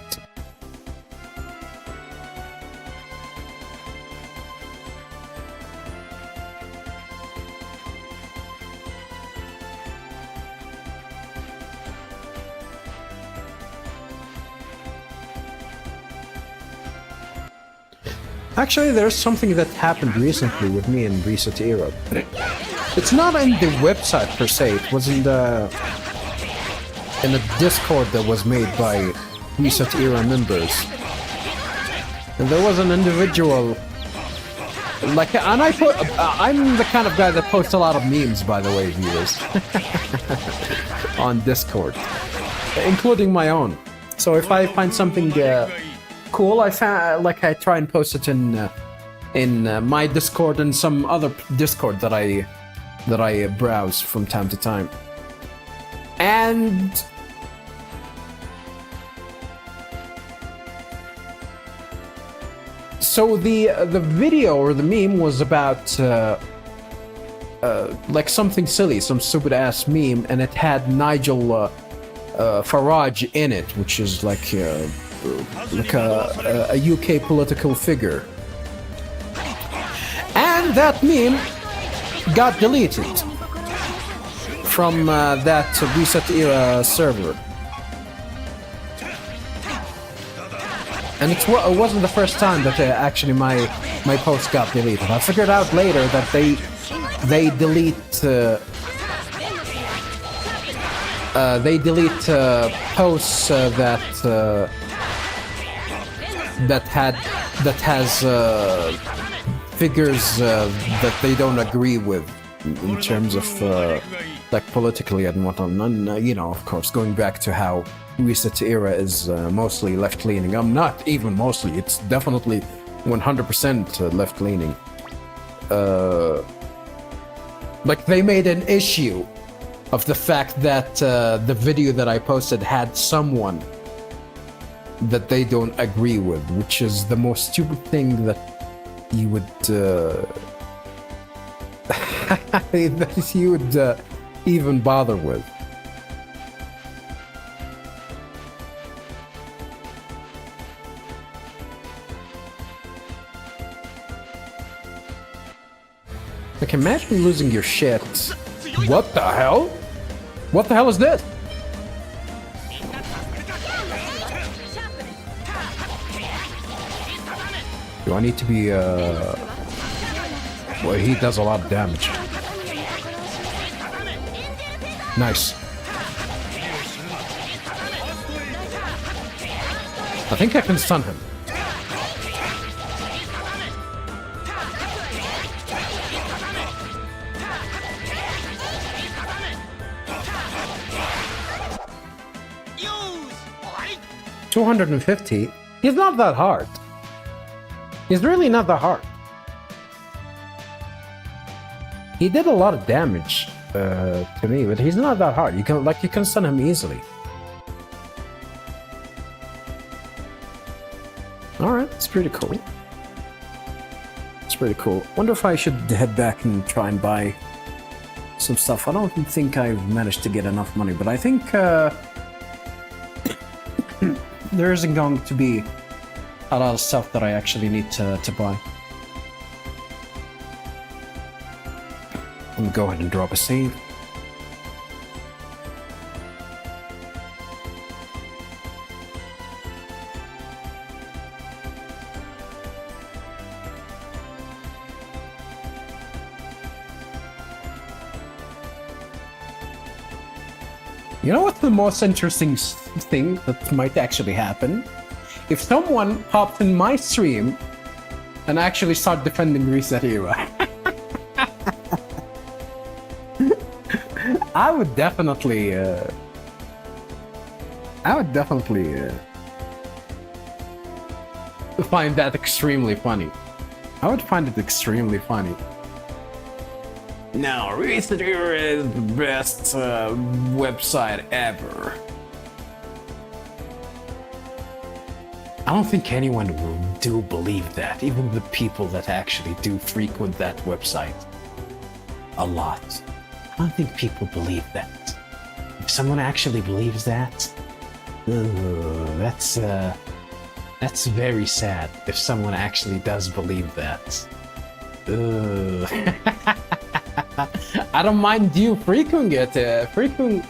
Actually, there's something that happened recently with me in ResetEra. It's not in the website per se, it was in a Discord that was made by ResetEra members. And there was an individual, like, and I'm the kind of guy that posts a lot of memes, by the way, viewers, on Discord, including my own. So if I find something cool, I try and post it in my Discord and some other Discord that I browse from time to time. So the video or the meme was about like something silly, some stupid ass meme, and it had Nigel Farage in it, which is like a UK political figure. And that meme got deleted from that ResetEra server. And it wasn't the first time that actually my post got deleted. I figured out later that they delete posts that has figures that they don't agree with in terms of like politically and whatnot. And, you know, of course, going back to how ResetEra is mostly left-leaning. I'm not even mostly, it's definitely 100% left-leaning. Like, they made an issue of the fact that the video that I posted had someone that they don't agree with, which is the most stupid thing that you would that you would even bother with. Like, imagine losing your shit. What the hell? What the hell is this? Do I need to be, well, he does a lot of damage. Nice. I think I can stun him. $250? He's not that hard. He's really not that hard. He did a lot of damage to me, but he's not that hard. You can stun him easily. Alright, it's pretty cool. It's pretty cool. Wonder if I should head back and try and buy some stuff. I don't think I've managed to get enough money, but I think there isn't going to be a lot of stuff that I actually need to buy. I'm gonna go ahead and drop a save. You know what's the most interesting thing that might actually happen? If someone hops in my stream and actually start defending ResetEra. I would definitely find that extremely funny. I would find it extremely funny. No, ResetEra is the best website ever. I don't think anyone do believe that, even the people that actually do frequent that website a lot. I don't think people believe that. If someone actually believes that, that's very sad. If someone actually does believe that. I don't mind you frequenting it. Frequenting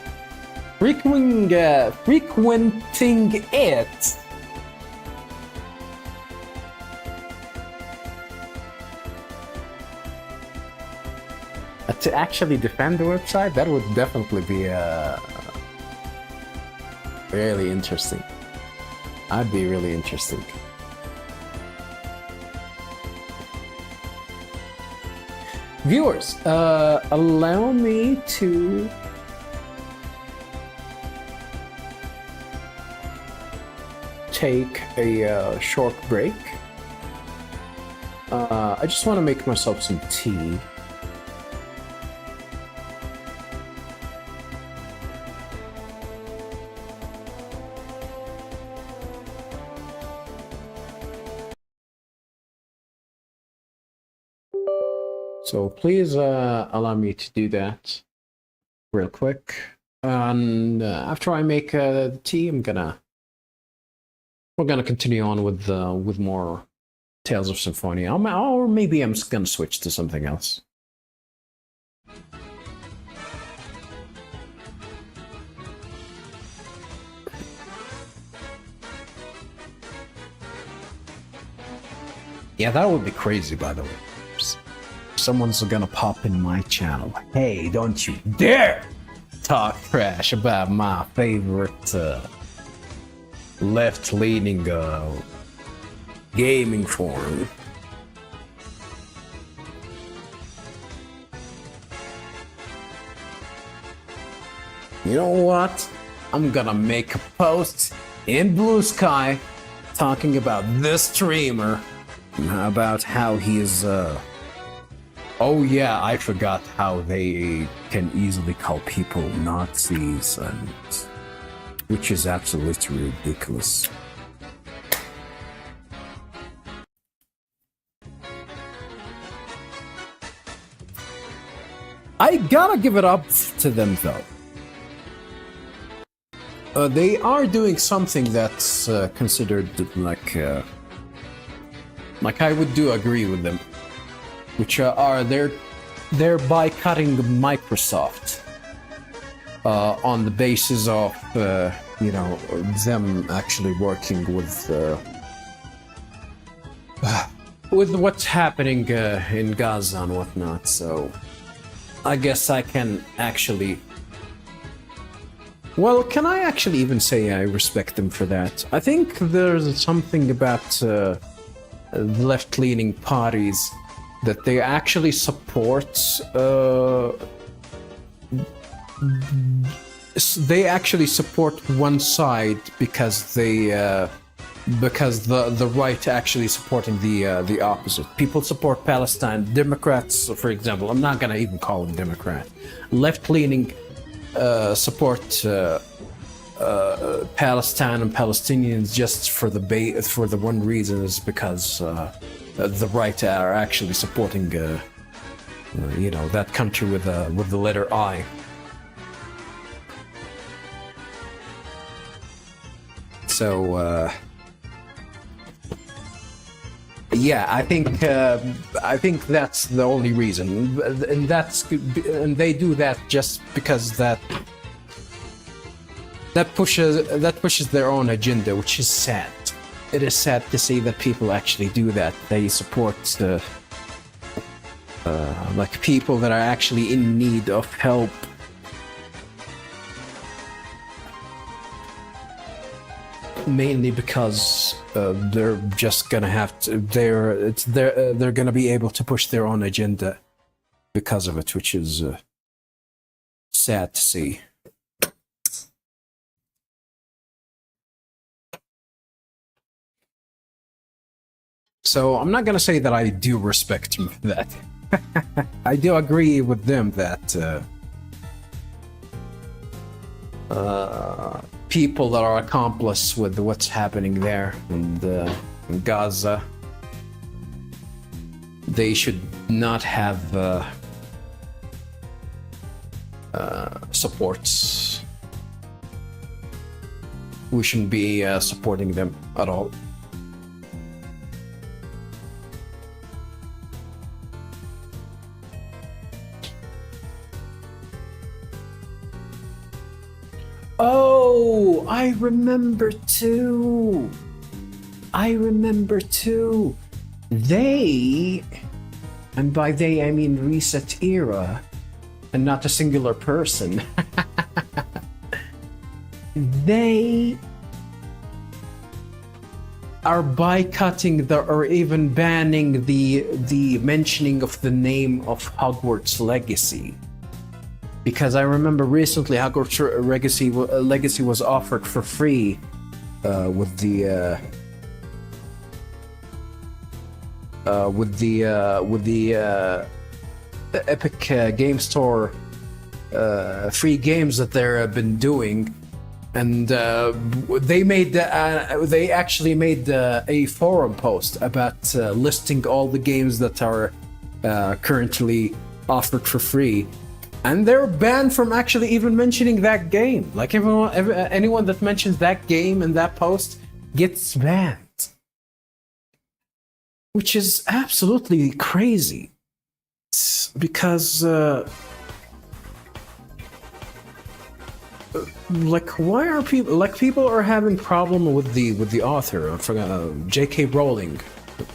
it. To actually defend the website, that would definitely be really interesting. I'd be really interesting. Viewers, allow me to take a short break. I just want to make myself some tea. So please allow me to do that real quick. And after I make the tea, we're gonna continue on with more Tales of Symphonia, or maybe I'm just gonna switch to something else. Yeah, that would be crazy, by the way. Someone's gonna pop in my channel. Hey, don't you dare talk trash about my favorite left-leaning gaming forum. You know what? I'm gonna make a post in Blue Sky talking about this streamer, about how he's oh yeah, I forgot how they can easily call people Nazis, and which is absolutely ridiculous. I gotta give it up to them though. They are doing something that's considered like I would do agree with them, which are they're boycotting Microsoft on the basis of you know, them actually working with what's happening in Gaza and whatnot. So I guess I can actually. Well, can I actually even say I respect them for that? I think there's something about left-leaning parties that they actually support. They actually support one side because the right actually supporting the opposite. People support Palestine. Democrats, for example, I'm not gonna even call them Democrat. Left-leaning support Palestine and Palestinians just for the one reason is because the right are actually supporting you know, that country with the letter I. So yeah, I think that's the only reason, and they do that just because that pushes their own agenda, which is sad. It is sad to see that people actually do that. They support like people that are actually in need of help. Mainly because they're just gonna have to. They're gonna be able to push their own agenda because of it, which is sad to see. So I'm not gonna say that I do respect him for that. I do agree with them that people that are accomplice with what's happening there in Gaza, they should not have supports. We shouldn't be supporting them at all. Oh, I remember too. They, and by they I mean ResetEra, and not a singular person. They are boycotting or even banning the mentioning of the name of Hogwarts Legacy. Because I remember recently Hogwarts Legacy was offered for free with the Epic Game Store free games that they've been doing, and they actually made a forum post about listing all the games that are currently offered for free, and they're banned from actually even mentioning that game. Like anyone that mentions that game in that post gets banned, which is absolutely crazy. Because like, why are people are having problem with the author? I forgot, J.K. Rowling,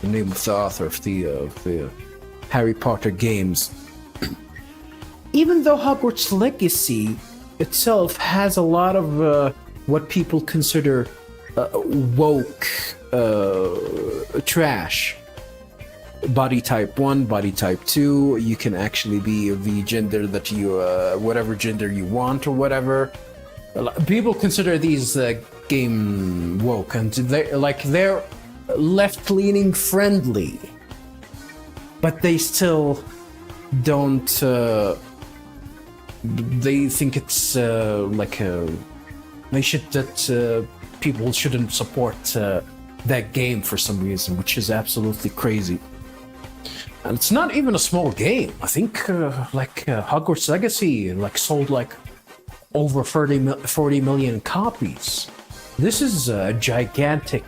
the name of the author of the Harry Potter games. Even though Hogwarts Legacy itself has a lot of what people consider woke trash. Body type 1, body type 2, you can actually be the gender that you, whatever gender you want or whatever. People consider these game woke, and they're left-leaning friendly, but they still don't. They think it's people shouldn't support that game for some reason, which is absolutely crazy. And it's not even a small game. I think Hogwarts Legacy sold over 40 million copies. This is a gigantic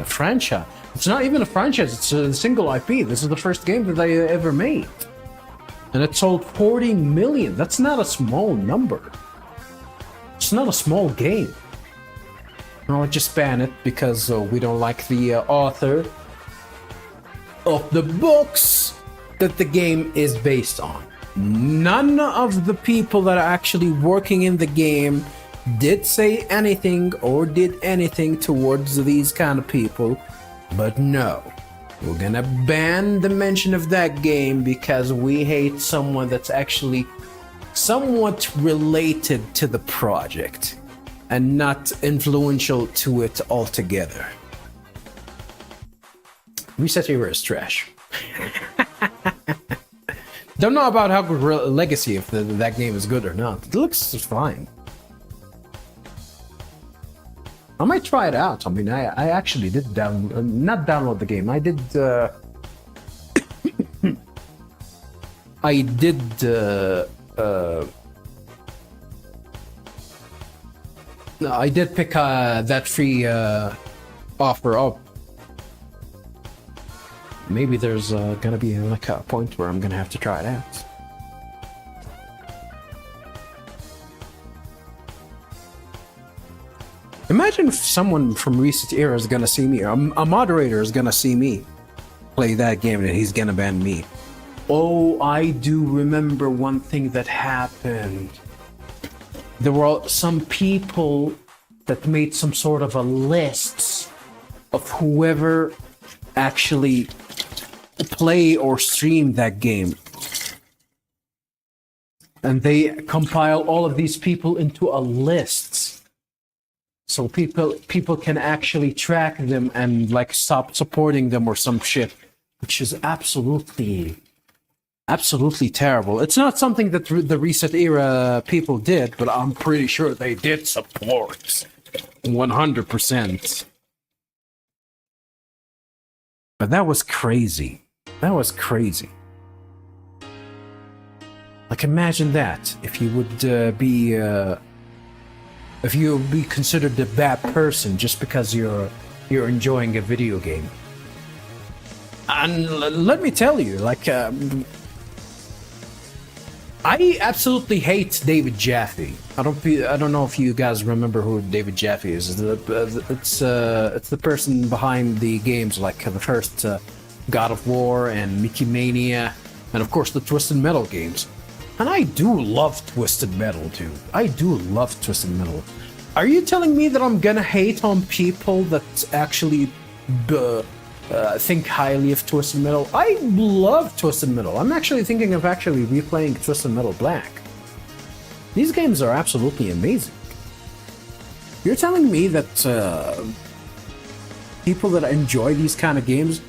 franchise. It's not even a franchise, it's a single IP. This is the first game that they ever made. And it sold 40 million. That's not a small number. It's not a small game. No, just ban it because we don't like the author of the books that the game is based on. None of the people that are actually working in the game did say anything or did anything towards these kind of people, but no, we're gonna ban the mention of that game because we hate someone that's actually somewhat related to the project and not influential to it altogether. ResetEra's is trash. Don't know about Hogwarts Legacy if that game is good or not. It looks fine. I might try it out. I mean, I actually did not download the game. I did. I did pick that free offer up. Maybe there's gonna be a point where I'm gonna have to try it out. Imagine if someone from ResetEra is gonna see me, a moderator is gonna see me play that game and he's gonna ban me. Oh, I do remember one thing that happened. There were some people that made some sort of a list of whoever actually play or stream that game, and they compile all of these people into a list, so people can actually track them and stop supporting them or some shit, which is absolutely terrible. It's not something that the ResetEra people did, but I'm pretty sure they did support 100%. But that was crazy. That was crazy. Imagine that if you would be considered a bad person just because you're enjoying a video game. And let me tell you, I absolutely hate David Jaffe. I don't know if you guys remember who David Jaffe is. It's the person behind the games like the first God of War and Mickey Mania, and of course the Twisted Metal games. And I do love Twisted Metal, dude. I do love Twisted Metal. Are you telling me that I'm gonna hate on people that actually think highly of Twisted Metal? I love Twisted Metal. I'm actually thinking of replaying Twisted Metal Black. These games are absolutely amazing. You're telling me that people that enjoy these kind of games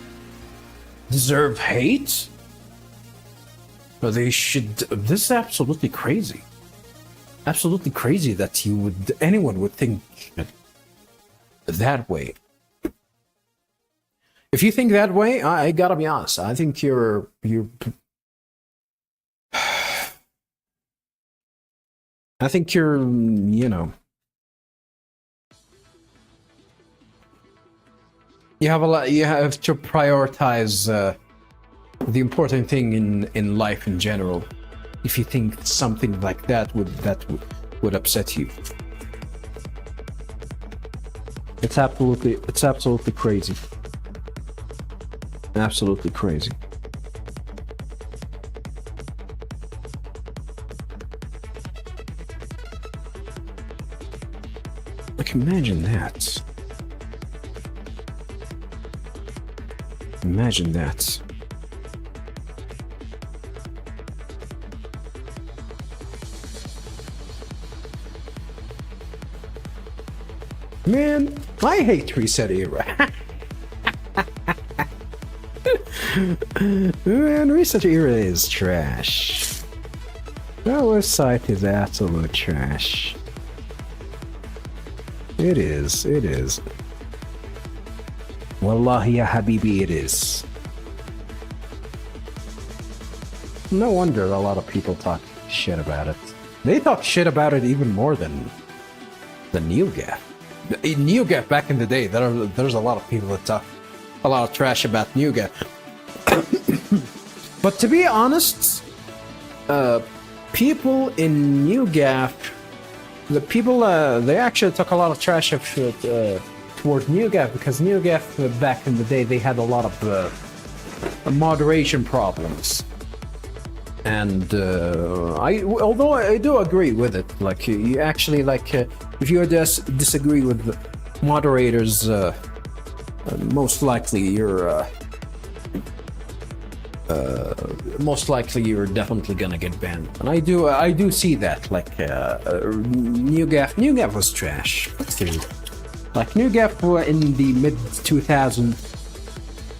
deserve hate? But they should. This is absolutely crazy. Absolutely crazy that anyone would think that way. If you think that way, I gotta be honest. I think you're I think you're, you know, you have a lot. You have to prioritize the important thing in life in general. If you think something like that would upset you, it's absolutely crazy. Absolutely crazy. Like, imagine that. Imagine that. Man, I hate Reset Era. Man, Reset Era is trash. That website is absolute trash. It is. Wallahi ya habibi, it is. No wonder a lot of people talk shit about it. They talk shit about it even more than NeoGAF. In NeoGAF back in the day, there's a lot of people that talk a lot of trash about NeoGAF. But to be honest, people in NeoGAF, the people they actually talk a lot of trash towards NeoGAF, because NeoGAF back in the day, they had a lot of moderation problems. And although I do agree with it, like you actually like if you disagree with the moderators, most likely you're definitely gonna get banned. And I do see that. Like NeoGAF was trash. Like NeoGAF in the mid 2000s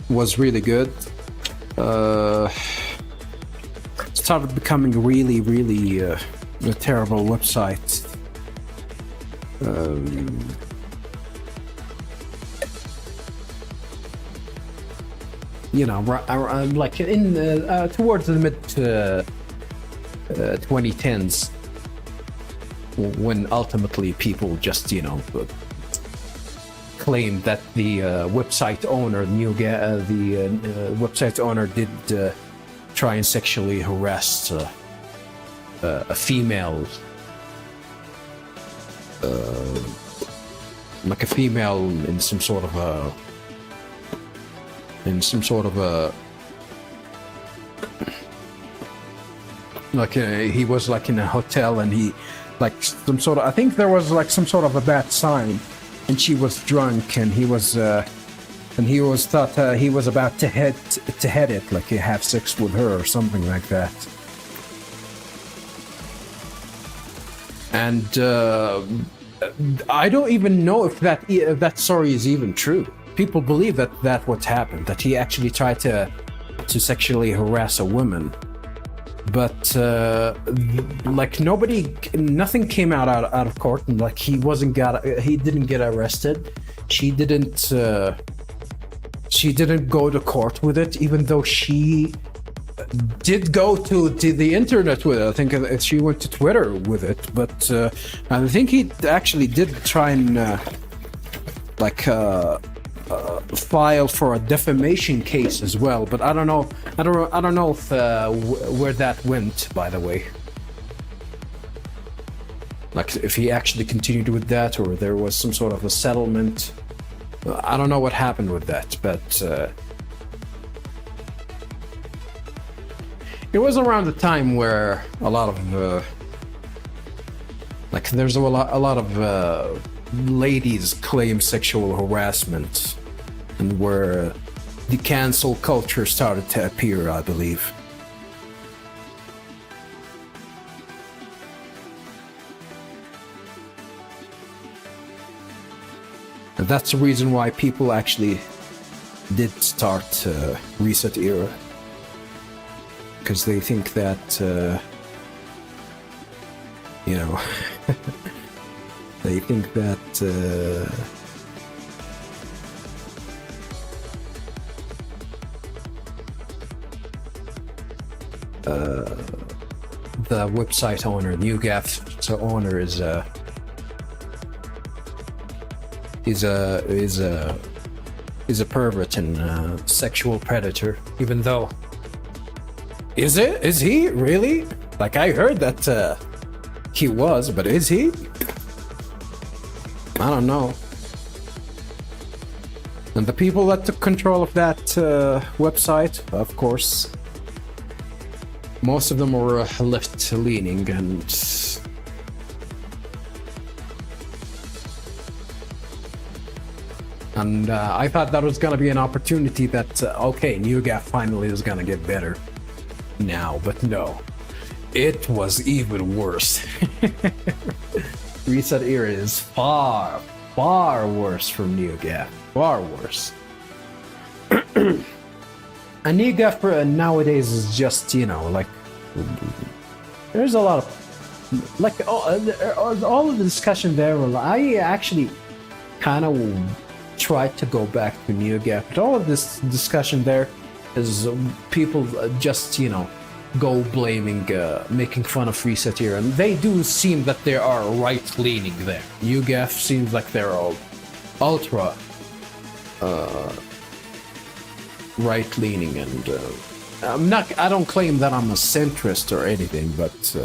was really good. Started becoming really a terrible website. You know, like in towards the mid 2010s, when ultimately people just, you know, claimed that the website owner, the website owner did try and sexually harass a female, like a female in some sort of a like he was like in a hotel, and he like some sort of, I think there was like some sort of a bad sign, and she was drunk, and he was thought he was about to head it, like he have sex with her or something like that. And I don't even know if that story is even true. People believe that what happened, that he actually tried to sexually harass a woman, but like nothing came out of court, and like he didn't get arrested. She didn't go to court with it, even though she did go to the internet with it. I think she went to Twitter with it, but I think he actually did try and file for a defamation case as well. But I don't know if where that went, by the way. Like if he actually continued with that, or there was some sort of a settlement. I don't know what happened with that, but it was around the time where a lot of there's a lot of ladies claim sexual harassment, and where the cancel culture started to appear, I believe. And that's the reason why people actually did start Reset Era, because they think that you know they think that the website owner, the UGAF owner, is a pervert and sexual predator. Even though, is he really? Like, I heard that he was, but is he? I don't know. And the people that took control of that website, of course, most of them were left-leaning, and I thought that was gonna be an opportunity that okay, NewGaf finally is gonna get better now, but no, it was even worse. ResetEra is far worse from NewGaf. Far worse. And NewGaf nowadays is just, you know, like, there's a lot of, like, all of the discussion there. I actually kind of tried to go back to NewGaf, but all of this discussion there is people just, you know, go blaming, making fun of ResetEra, and they do seem that they are right-leaning there. NewGaf seems like they're all ultra right-leaning, and I don't claim that I'm a centrist or anything, but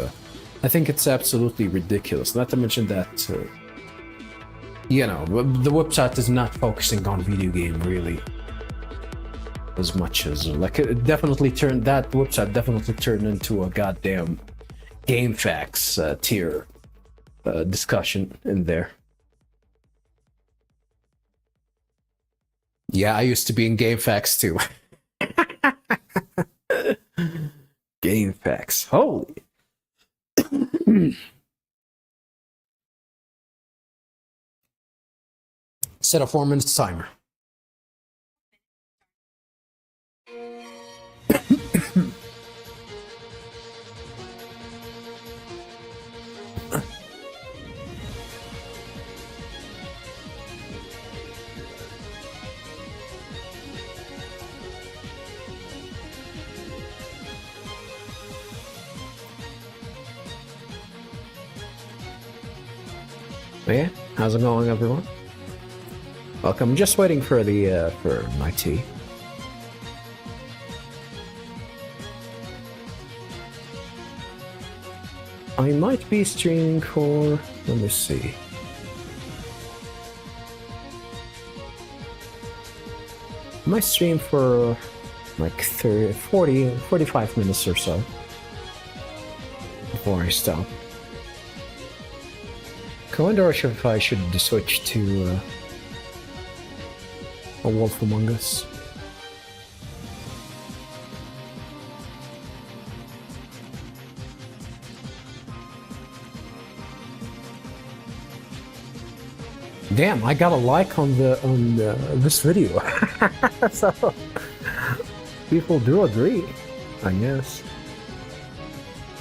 I think it's absolutely ridiculous. Not to mention that, you know, the website is not focusing on video game really as much as, like, it definitely turned, that website definitely turned into a goddamn game facts tier discussion in there. Yeah, I used to be in game facts too. Game facts, holy. Set a 4-minute timer. Yeah, how's it going, everyone? Welcome. Just waiting for the for my tea. I might be streaming for, let me see. I might stream for like 45 minutes or so before I stop. I wonder if I should switch to A Wolf Among Us. Damn, I got a like on this video. So people do agree, I guess.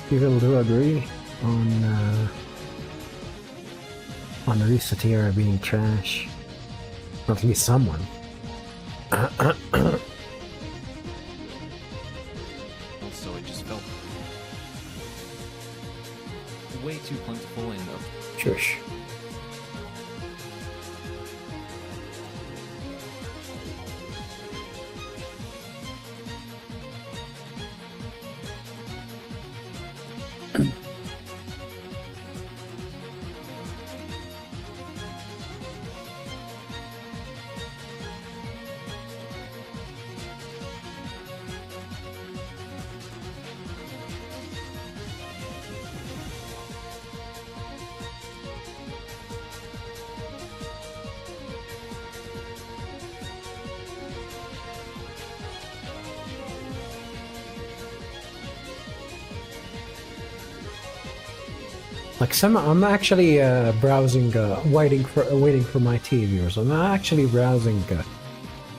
People do agree on ResetEra being trash. Or at least someone. Also, it just felt way too plentiful and Shush. Like I'm actually browsing, waiting for my tea viewers. I'm actually browsing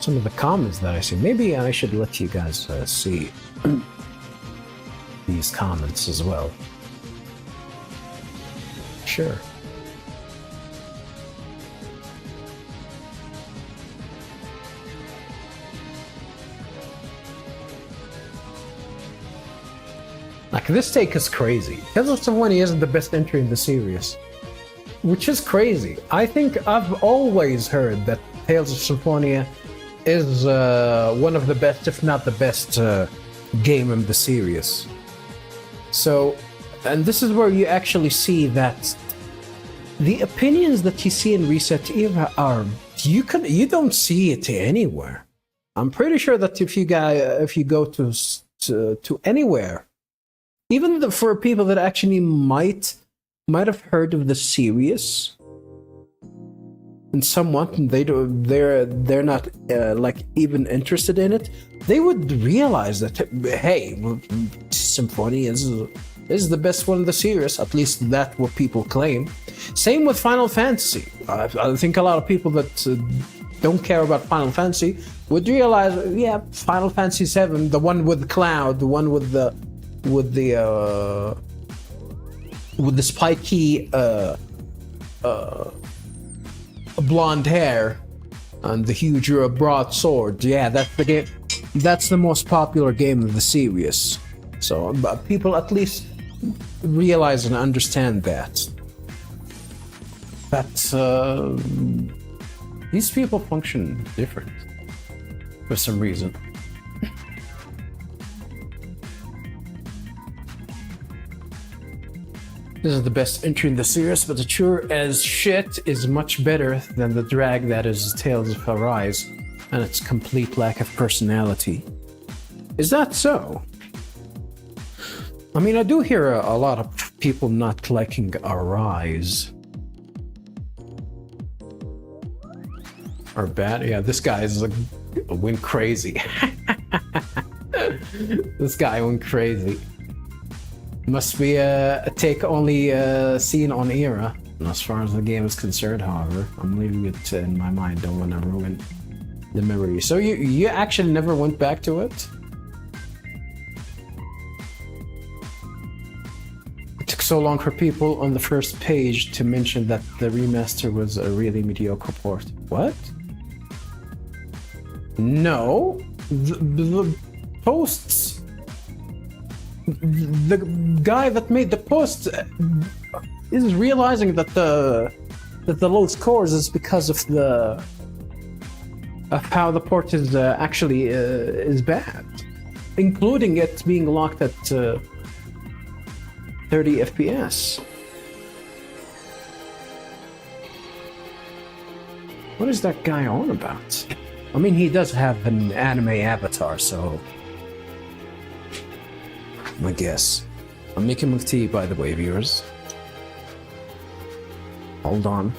some of the comments that I see. Maybe I should let you guys see these comments as well. Sure. Like, this take is crazy. Tales of Symphonia isn't the best entry in the series, which is crazy. I think I've always heard that Tales of Symphonia is one of the best, if not the best, game in the series. So, and this is where you actually see that the opinions that you see in Reset Era are you don't see it anywhere. I'm pretty sure that if you go to anywhere, even for people that actually might have heard of the series, and somewhat they're not like even interested in it, they would realize that, hey, Symphonia is the best one in the series. At least that's what people claim. Same with Final Fantasy. I think a lot of people that don't care about Final Fantasy would realize, yeah, Final Fantasy VII, the one with Cloud, the one with the spiky blonde hair and the huge broadsword. Yeah, that's the game. That's the most popular game of the series. So people at least realize and understand that. But these people function different for some reason. This is the best entry in the series, but the sure as shit is much better than the drag that is Tales of Arise and its complete lack of personality. Is that so? I mean, I do hear a lot of people not liking Arise. Or bad? Yeah, this guy is like, went crazy. This guy went crazy. Must be a take only seen on Era. And as far as the game is concerned, however, I'm leaving it in my mind. Don't want to ruin the memory. So you actually never went back to it? It took so long for people on the first page to mention that the remaster was a really mediocre port. What? No. The posts... The guy that made the post is realizing that the low scores is because of how the port is actually is bad, including it being locked at 30 FPS. What is that guy on about? I mean, he does have an anime avatar, so I guess. I'm making milk tea, by the way, viewers. Hold on.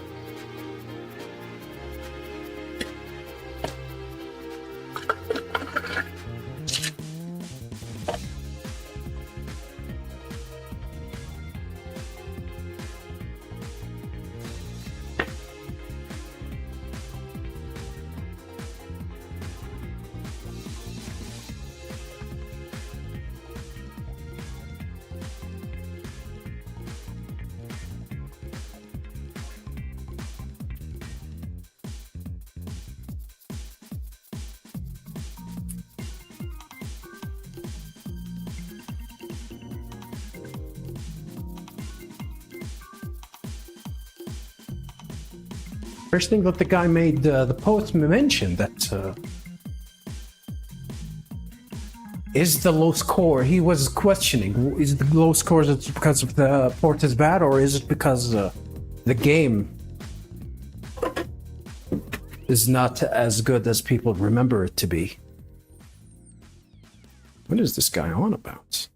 First thing that the guy made the post mention that is the low score. He was questioning: is the low score because of the port is bad, or is it because the game is not as good as people remember it to be? What is this guy on about?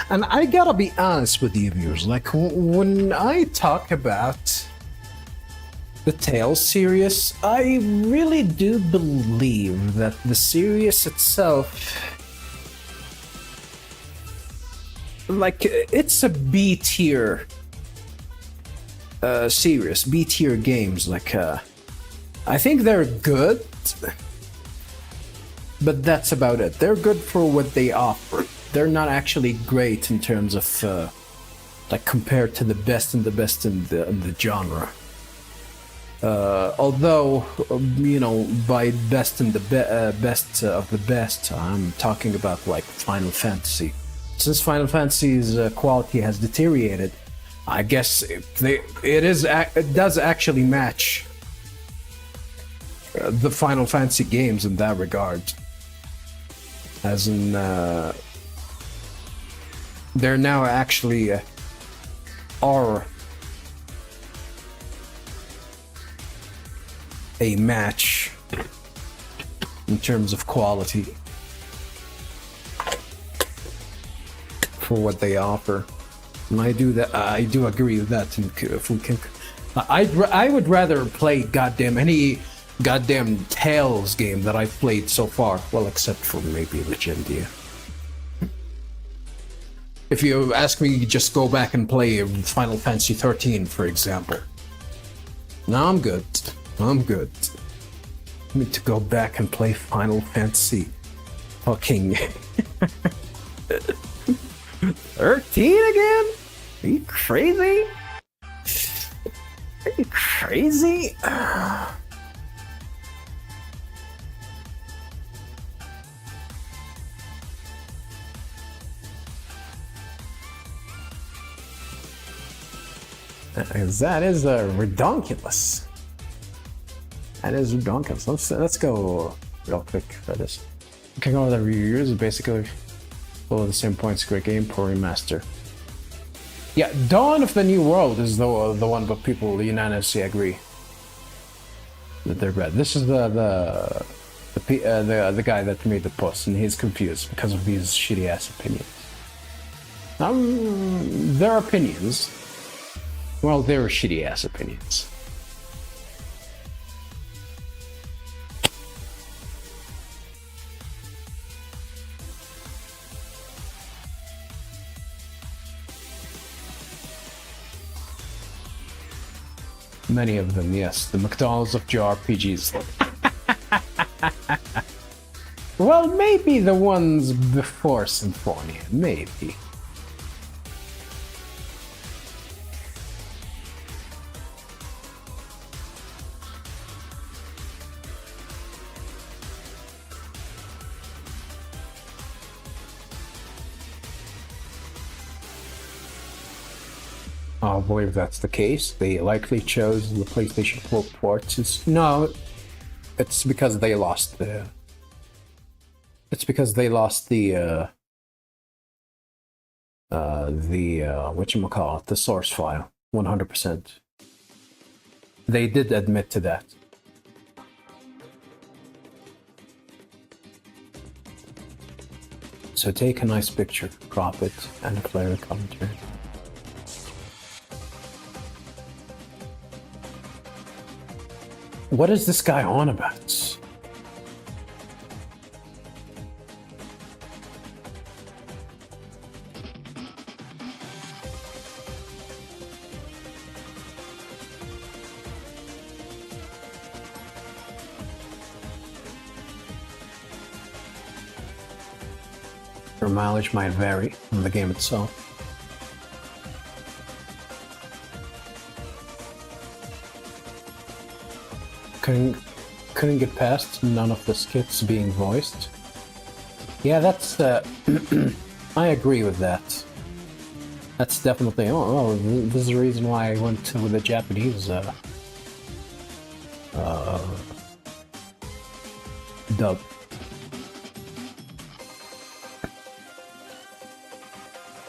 And I gotta be honest with you viewers, like when I talk about the Tales series, I really do believe that the series itself, like, it's a B tier series, B tier games. Like, I think they're good, but that's about it. They're good for what they offer. They're not actually great in terms of like compared to the best in the genre. Although, you know, by best in the best of the best, I'm talking about like Final Fantasy. Since Final Fantasy's quality has deteriorated, I guess it does actually match the Final Fantasy games in that regard. As in, they're now actually are a match in terms of quality for what they offer, and I do agree with that. And if we can, I would rather play any goddamn Tales game that I've played so far, well, except for maybe Legendia. If you ask me, just go back and play Final Fantasy 13, for example. No, I'm good. I'm good. I need to go back and play Final Fantasy fucking 13 again? Are you crazy? Are you crazy? That is redonkulous. That is redonkulous. Let's go real quick for this. Looking over the reviews, basically follow the same points. Great game, poor remaster. Yeah, Dawn of the New World is the one, but people unanimously agree that they're bad. This is the guy that made the post, and he's confused because of these shitty ass opinions. Their opinions. Well, they're shitty ass opinions. Many of them, yes. The McDonald's of JRPGs. Well, maybe the ones before Symphonia. Maybe. I believe that's the case. They likely chose the PlayStation 4 ports. No, it's because they lost the. It's because they lost the whatchamacallit, the source file. 100%. They did admit to that. So take a nice picture, crop it, and play a commentary. What is this guy on about? Your mileage might vary from the game itself. Couldn't get past none of the skits being voiced. Yeah, that's I agree with that. That's definitely this is the reason why I went with the Japanese dub.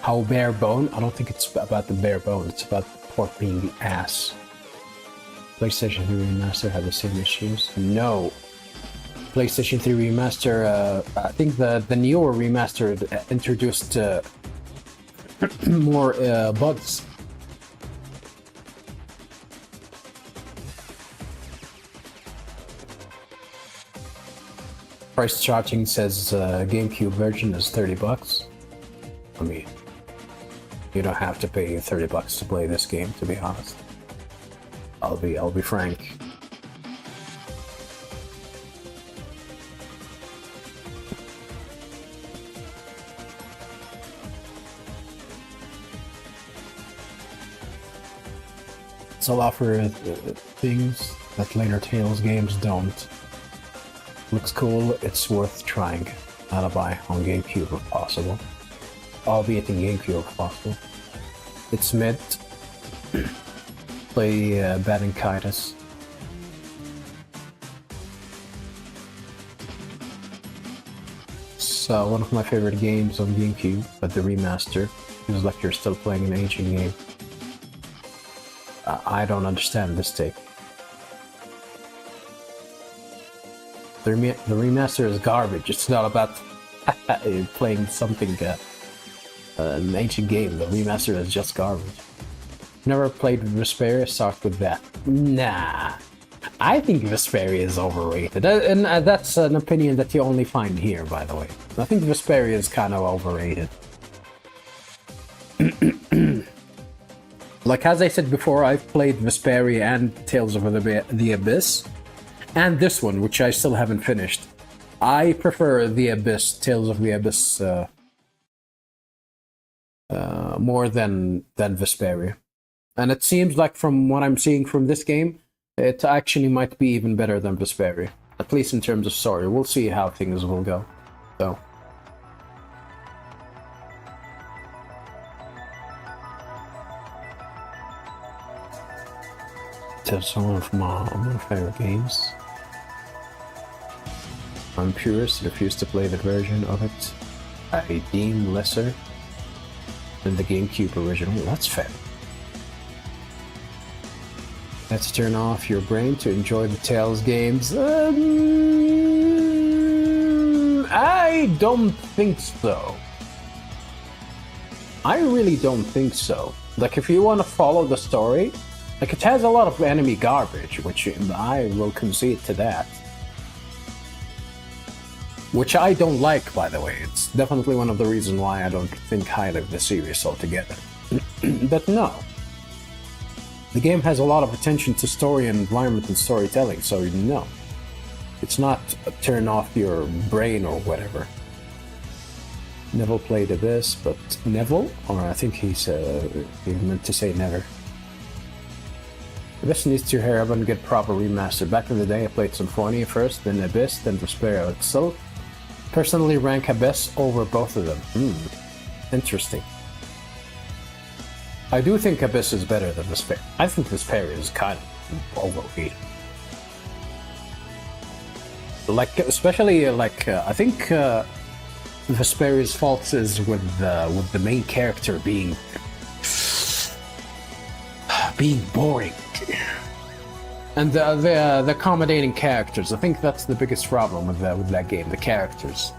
How bare bone? I don't think it's about the bare bone, it's about the port being the ass. PlayStation 3 Remaster had the same issues? No. PlayStation 3 remaster, I think the newer remaster introduced more bugs. Price charting says GameCube version is $30. I mean, you don't have to pay $30 to play this game, to be honest. I'll be frank. It'll offer things that later Tales games don't. Looks cool, it's worth trying. Alibi on GameCube if possible. Albeit in GameCube if possible. It's mid. Play Badenkitis. So one of my favorite games on GameCube, but the remaster. Feels like you're still playing an ancient game. I don't understand this take. The remaster is garbage. It's not about playing something, an ancient game. The remaster is just garbage. Never played Vesperia, start with that. Nah. I think Vesperia is overrated. And that's an opinion that you only find here, by the way. I think Vesperia is kind of overrated. Like, as I said before, I've played Vesperia and Tales of the Abyss. And this one, which I still haven't finished. I prefer the Abyss, Tales of the Abyss, more than Vesperia. And it seems like from what I'm seeing from this game, it actually might be even better than Vesperia. At least in terms of story. We'll see how things will go. So. That's one of my favorite games. I'm purist, refuse to play the version of it I deem lesser than the GameCube original. That's fair. Let's turn off your brain to enjoy the Tales games. I don't think so. I really don't think so. Like, if you want to follow the story, like, it has a lot of enemy garbage, which I will concede to that. Which I don't like, by the way. It's definitely one of the reasons why I don't think highly of the series altogether. But no. The game has a lot of attention to story and environment and storytelling, so no. It's not a turn off your brain or whatever. Neville played Abyss, but Neville? Or I think he meant to say never. Abyss needs to hurry up and get proper remaster. Back in the day I played Symphonia first, then Abyss, then Vesperia itself. Personally rank Abyss over both of them. Interesting. I do think Abyss is better than Vesperia. I think Vesperia is kind of overrated. Like, especially like I think Vesperia's fault is with the main character being boring. And the accommodating characters. I think that's the biggest problem with that game, the characters.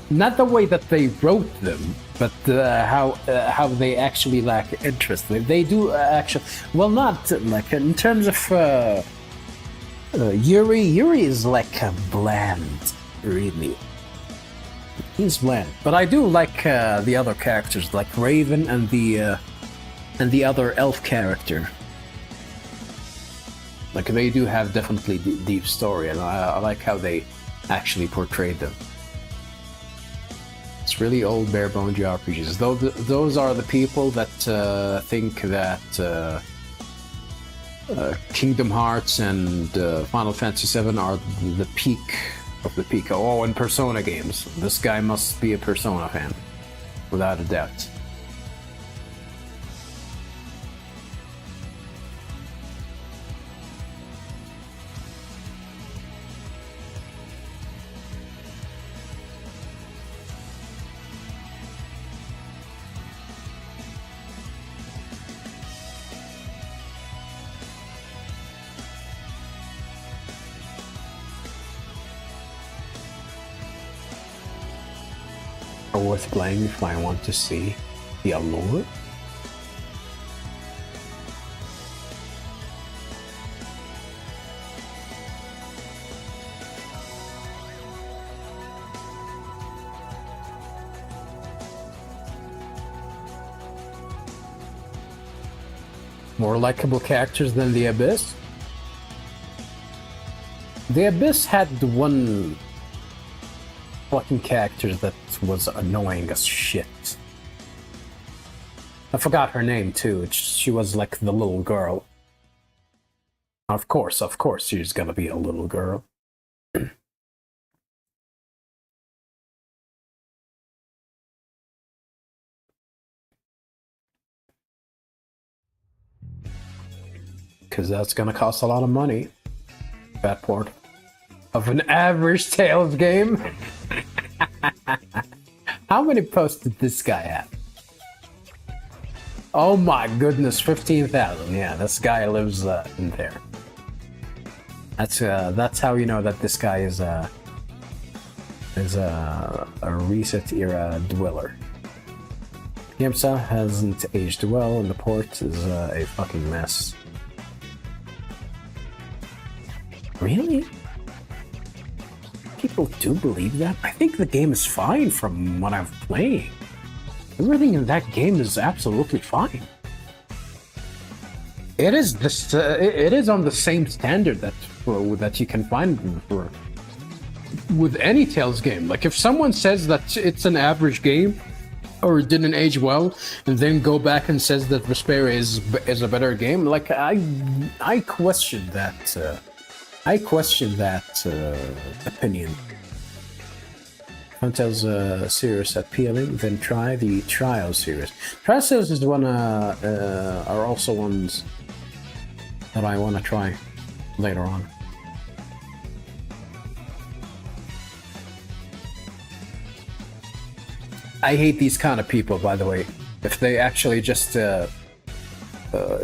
Not the way that they wrote them, but how they actually lack interest. They do actually... Well, not like in terms of Yuri. Yuri is like bland, really. He's bland. But I do like the other characters, like Raven and the other elf character. Like, they do have definitely deep story, and I like how they actually portrayed them. It's really old bare-bone JRPGs. Those are the people that think that Kingdom Hearts and Final Fantasy VII are the peak of the peak. Oh, and Persona games. This guy must be a Persona fan, without a doubt. are worth playing if I want to see the allure. More likable characters than the Abyss? The Abyss had one fucking character that was annoying as shit. I forgot her name too. She was like the little girl. Of course, she's gonna be a little girl. Because that's gonna cost a lot of money. That port of an average Tales game. How many posts did this guy have? Oh my goodness, 15,000. Yeah, this guy lives in there. That's how you know that this guy is a Reset Era dweller. Yemsa hasn't aged well, and the port is a fucking mess. Really? People do believe that? I think the game is fine from what I've played. Everything in that game is absolutely fine. It is this. It is on the same standard that you can find with any Tales game. Like if someone says that it's an average game or it didn't age well, and then go back and says that Vesperia is a better game, like I question that. I question that opinion. Fanta's series appealing, then try the Trial series. Trial series is one are also ones that I want to try later on. I hate these kind of people, by the way. If they actually just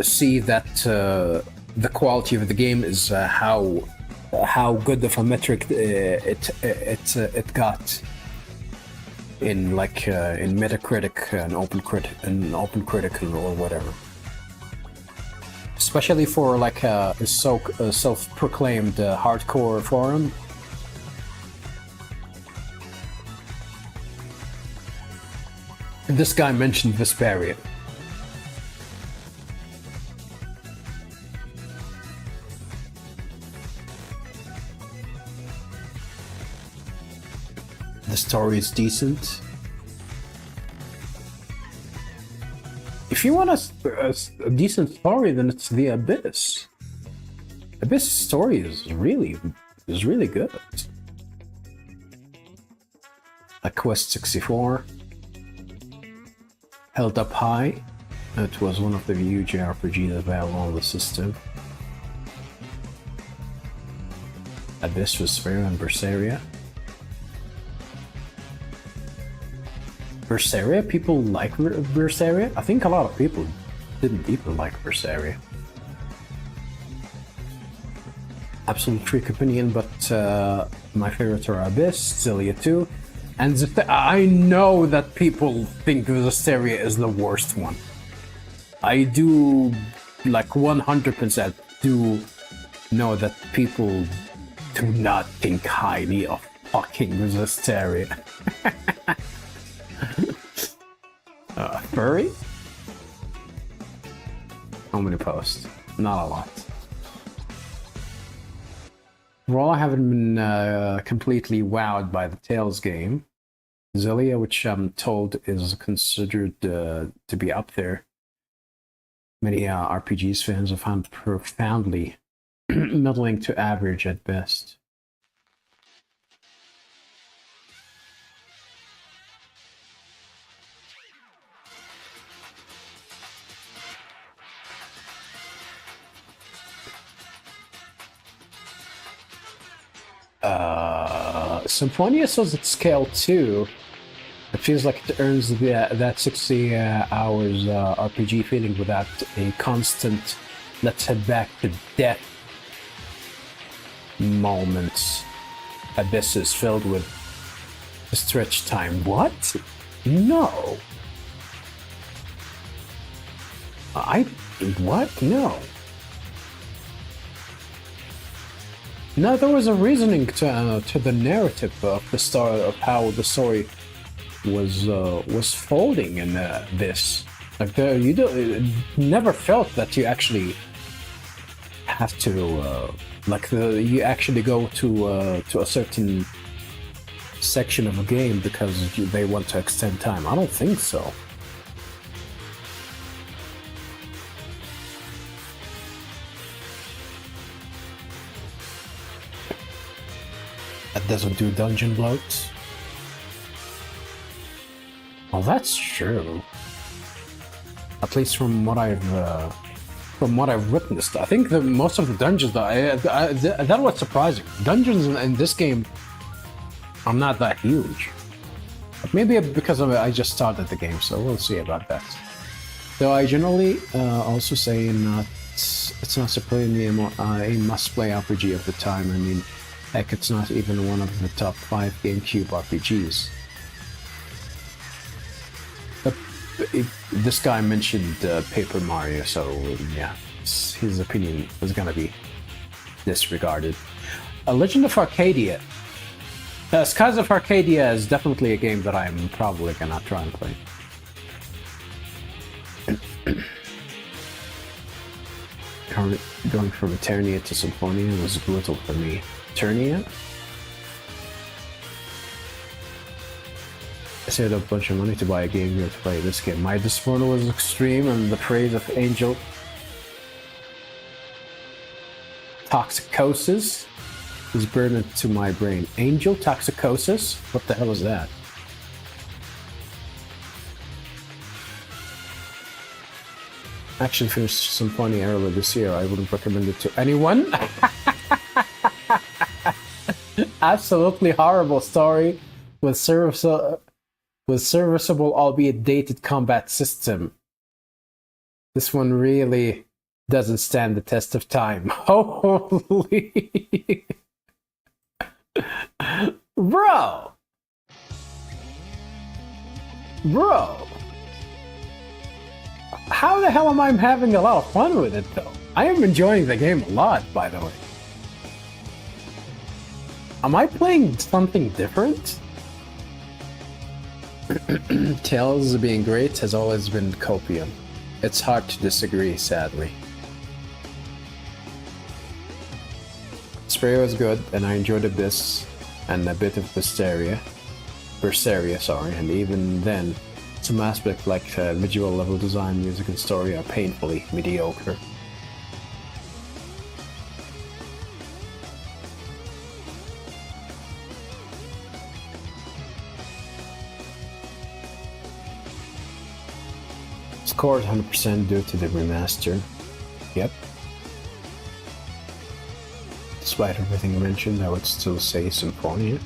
see that the quality of the game is how good of a metric it got in in Metacritic and OpenCritic or whatever. Especially for like a self-proclaimed hardcore forum. This guy mentioned Vesperia. The story is decent. If you want a decent story, then it's the Abyss. Abyss story is really good. Like Quest 64, Held Up High. It was one of the few JRPGs available on the system. Abyss, Vesperia, and Berseria. Berseria? People like Berseria? I think a lot of people didn't even like Berseria. Absolute freak opinion, but my favorites are Abyss, Xillia 2, and I know that people think Berseria is the worst one. I do, like 100% do know that people do not think highly of fucking Berseria. Furry? How many posts? Not a lot. Overall, I haven't been completely wowed by the Tales game. Xillia, which I'm told is considered to be up there. Many RPGs fans have found profoundly middling to average at best. Symphonia says it's scale 2. It feels like it earns that 60 hours RPG feeling without a constant let's head back to death moments. Abyss is filled with stretch time. What? No. What? No. No, there was a reasoning to the narrative of the story, of how the story was folding in this. Like you never felt that you actually have to you actually go to a certain section of a game because they want to extend time. I don't think so. That doesn't do dungeon bloats. Well, that's true. At least from what I've witnessed, I think that most of the dungeons that was surprising. Dungeons in this game are not that huge. But maybe because I just started the game, so we'll see about that. Though I generally also say it's not surprisingly a must-play RPG of the time. I mean, heck, it's not even one of the top 5 GameCube RPGs. But this guy mentioned Paper Mario, so yeah, his opinion was gonna be disregarded. Legend of Arcadia. Skies of Arcadia is definitely a game that I'm probably gonna try and play. Going from Eternia to Symphonia was brutal for me. Eternia? I saved up a bunch of money to buy a game here to play this game. My disappointment was extreme, and the praise of Angel Toxicosis was burned into my brain. Angel Toxicosis? What the hell is that? Actually finished Symphonia earlier this year. I wouldn't recommend it to anyone. Absolutely horrible story with serviceable, albeit dated combat system. This one really doesn't stand the test of time. Holy bro, how the hell am I having a lot of fun with it though? I am enjoying the game a lot, by the way. Am I playing something different? Tales being great has always been copium. It's hard to disagree, sadly. Spray was good, and I enjoyed Abyss and a bit of Berseria, sorry, and even then, some aspects like visual level design, music, and story are painfully mediocre. Scored 100% due to the remaster. Yep. Despite everything mentioned, I would still say Symphonia.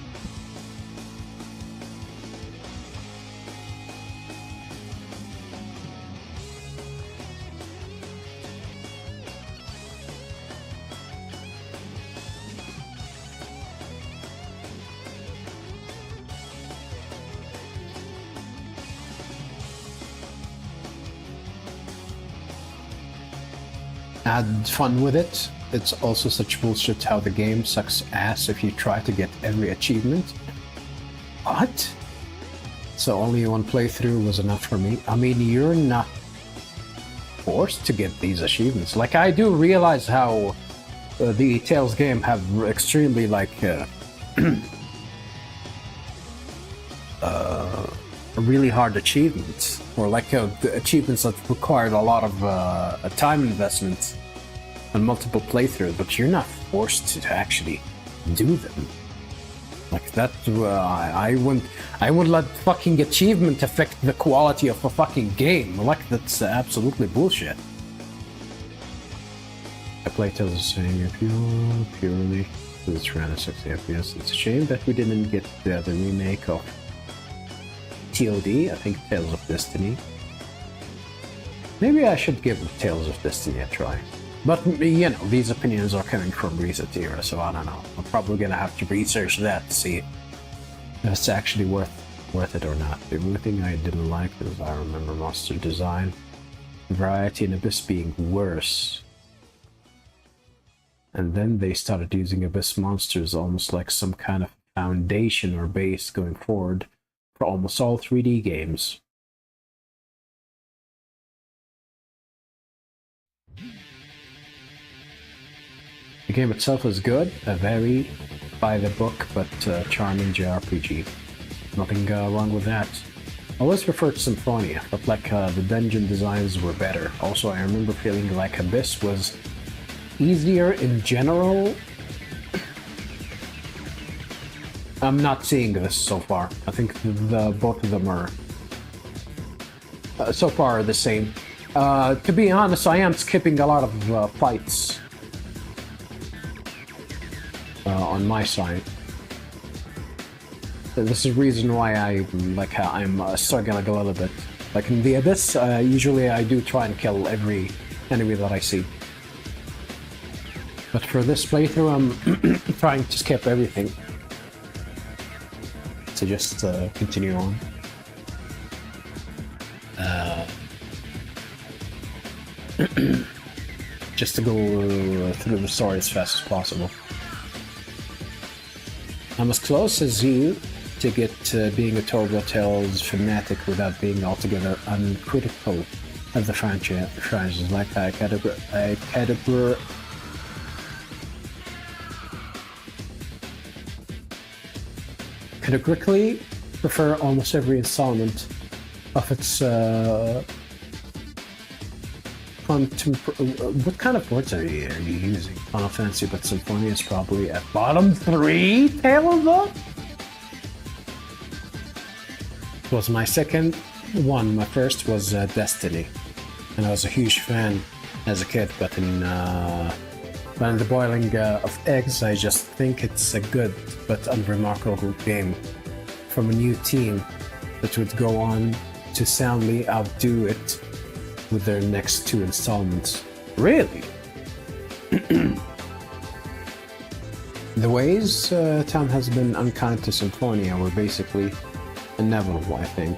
Had fun with it. It's also such bullshit how the game sucks ass if you try to get every achievement. What? So only one playthrough was enough for me? I mean, you're not forced to get these achievements. Like, I do realize how the Tales game have extremely, like, really hard achievements, or like achievements that required a lot of time investment and multiple playthroughs, but you're not forced to actually do them. Like that, I wouldn't let fucking achievement affect the quality of a fucking game. Like, that's absolutely bullshit. I play Tales of Symphonia purely because it's around 60 FPS. It's a shame that we didn't get the remake of TOD, I think Tales of Destiny. Maybe I should give Tales of Destiny a try. But, you know, these opinions are coming from ResetEra's, so I don't know. I'm probably gonna have to research that to see if it's actually worth worth it or not. The only thing I didn't like is I remember monster design. Variety and Abyss being worse. And then they started using Abyss monsters almost like some kind of foundation or base going forward for almost all 3D games. The game itself is good, a very by the book but charming JRPG. Nothing wrong with that. I always preferred Symphonia, but like the dungeon designs were better. Also, I remember feeling like Abyss was easier in general. I'm not seeing this so far. I think both of them are so far the same. To be honest, I am skipping a lot of fights on my side. This is the reason why I'm struggling a little bit. Like in the Abyss, usually I do try and kill every enemy that I see. But for this playthrough, I'm trying to skip everything. To just continue on. Just to go through the story as fast as possible. I'm as close as you to get being a Turbo Tales fanatic without being altogether uncritical of the franchise. Like I categorically prefer almost every installment of its what kind of words are you using? Final Fantasy, but Symphonia is probably at bottom 3. Tail though was my second one. My first was Destiny, and I was a huge fan as a kid. But in the boiling of eggs, I just think it's a good but unremarkable game from a new team that would go on to soundly outdo it with their next 2 installments. Really? The ways Tom has been unkind to Symphonia were basically inevitable, I think.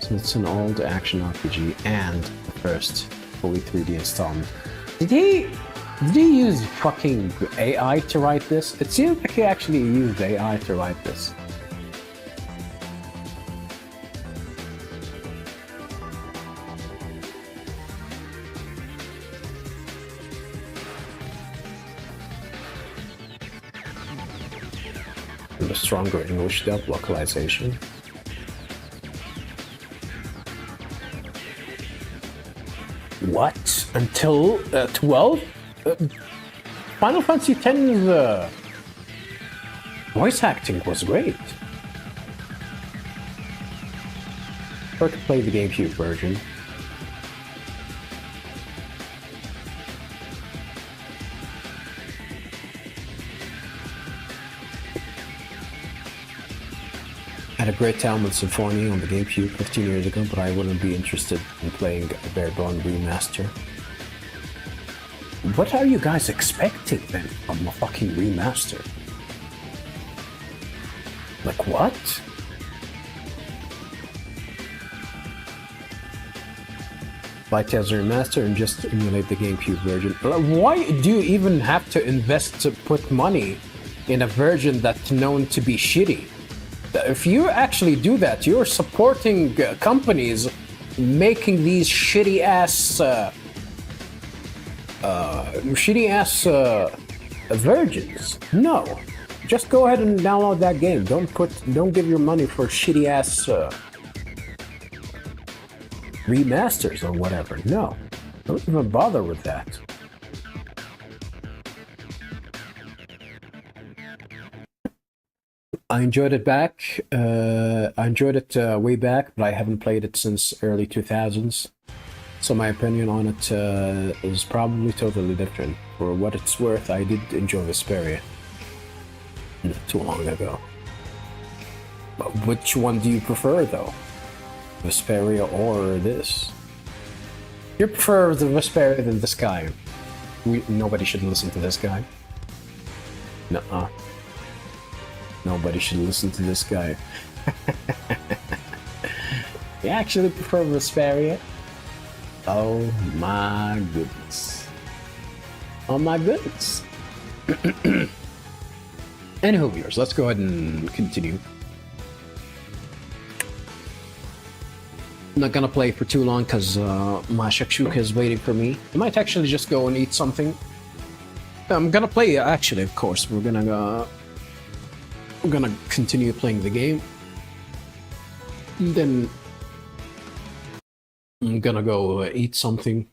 So it's an old action RPG and the first fully 3D installment. Did he use fucking AI to write this? It seems like he actually used AI to write this. A stronger English dub localization. What? Until 12? Final Fantasy X's voice acting was great. Or to play the GameCube version. I had a great time with Symphonia on the GameCube 15 years ago, but I wouldn't be interested in playing a bare-bone remaster. What are you guys expecting then from a fucking remaster? Like what? Buy Tales Remaster and just emulate the GameCube version. Why do you even have to invest to put money in a version that's known to be shitty? If you actually do that, you're supporting companies making these shitty ass versions. No, just go ahead and download that game. Don't give your money for shitty ass remasters or whatever. No, don't even bother with that. I enjoyed it back. I enjoyed it way back, but I haven't played it since early 2000s. So my opinion on it is probably totally different. For what it's worth, I did enjoy Vesperia not too long ago. But which one do you prefer, though? Vesperia or this? You prefer the Vesperia than this guy. Nobody should listen to this guy. Nuh-uh. Nobody should listen to this guy. You actually prefer Vesperia? Oh my goodness. Oh my goodness. Anywho, viewers, let's go ahead and continue. I'm not gonna play for too long because my shakshuka is waiting for me. I might actually just go and eat something. I'm gonna play, actually, of course. We're gonna continue playing the game. And then I'm gonna go eat something.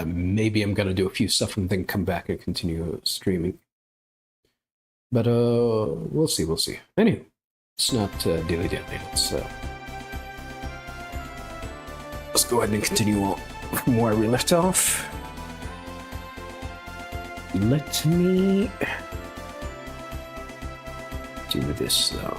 Maybe I'm gonna do a few stuff and then come back and continue streaming. But we'll see, we'll see. Anyway, it's not dilly-dally. Let's go ahead and continue on from where we left off. Let me do this though.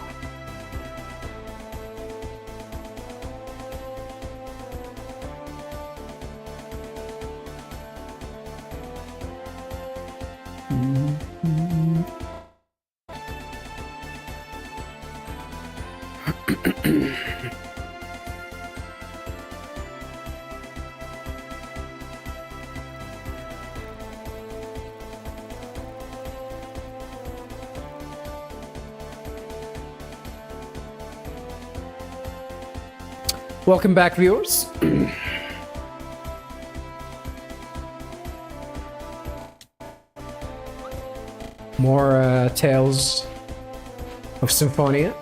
Welcome back, viewers. More Tales of Symphonia.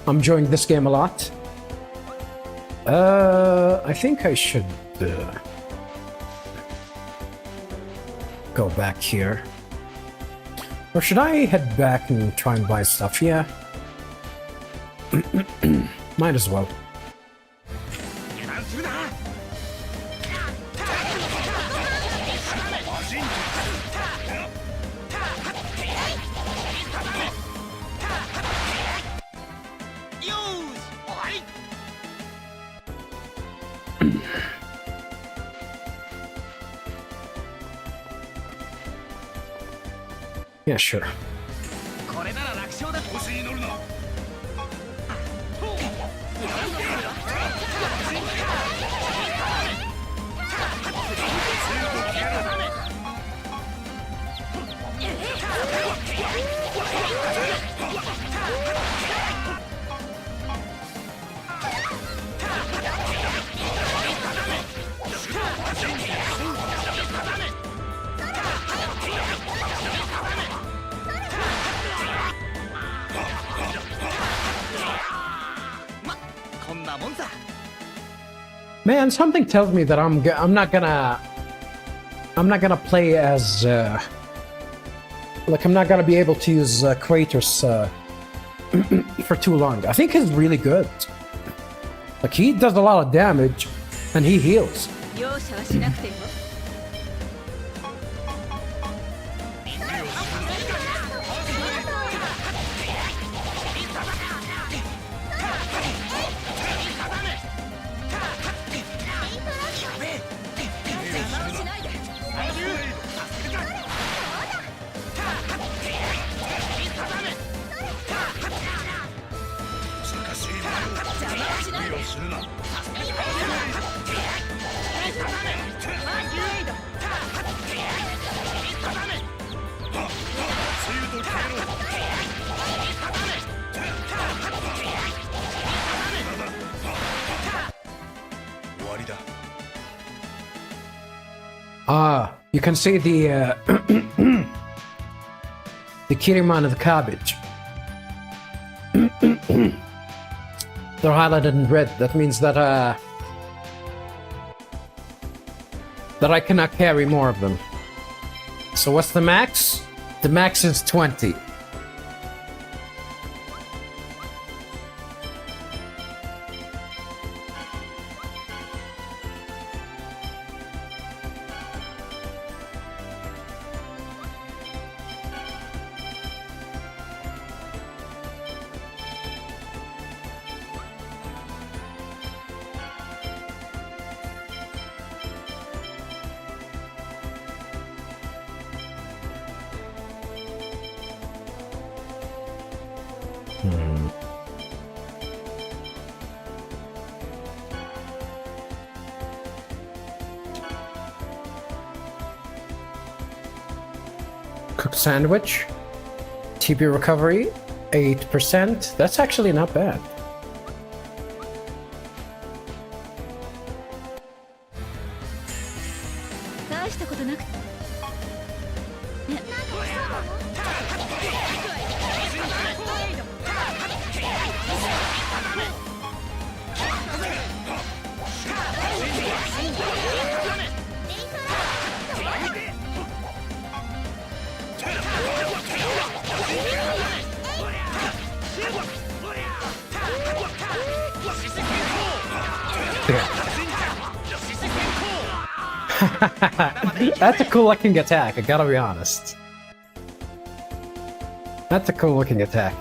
I'm enjoying this game a lot. I think I should go back here. Or should I head back and try and buy stuff? Yeah. Might as well. Yeah, sure. Man, something tells me that I'm not gonna play as like I'm not gonna be able to use Kratos for too long. I think he's really good. Like he does a lot of damage and he heals. You can see the the Kiriman of the cabbage. They're highlighted in red. That means that that I cannot carry more of them. So what's the max? The max is 20. Cooked sandwich. TP recovery, 8%. That's actually not bad. That's a cool looking attack, I gotta be honest. That's a cool looking attack.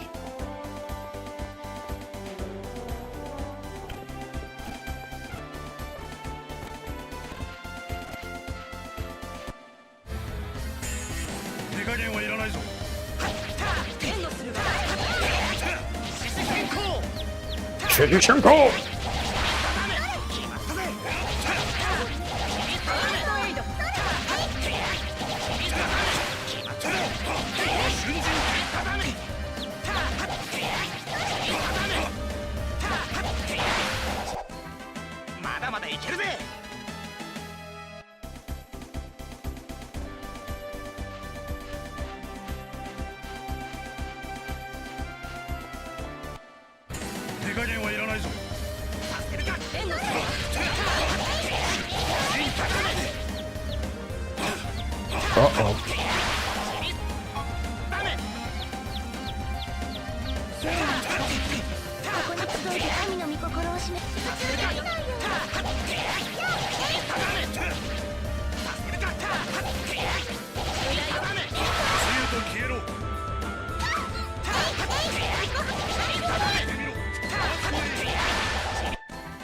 Uh-oh.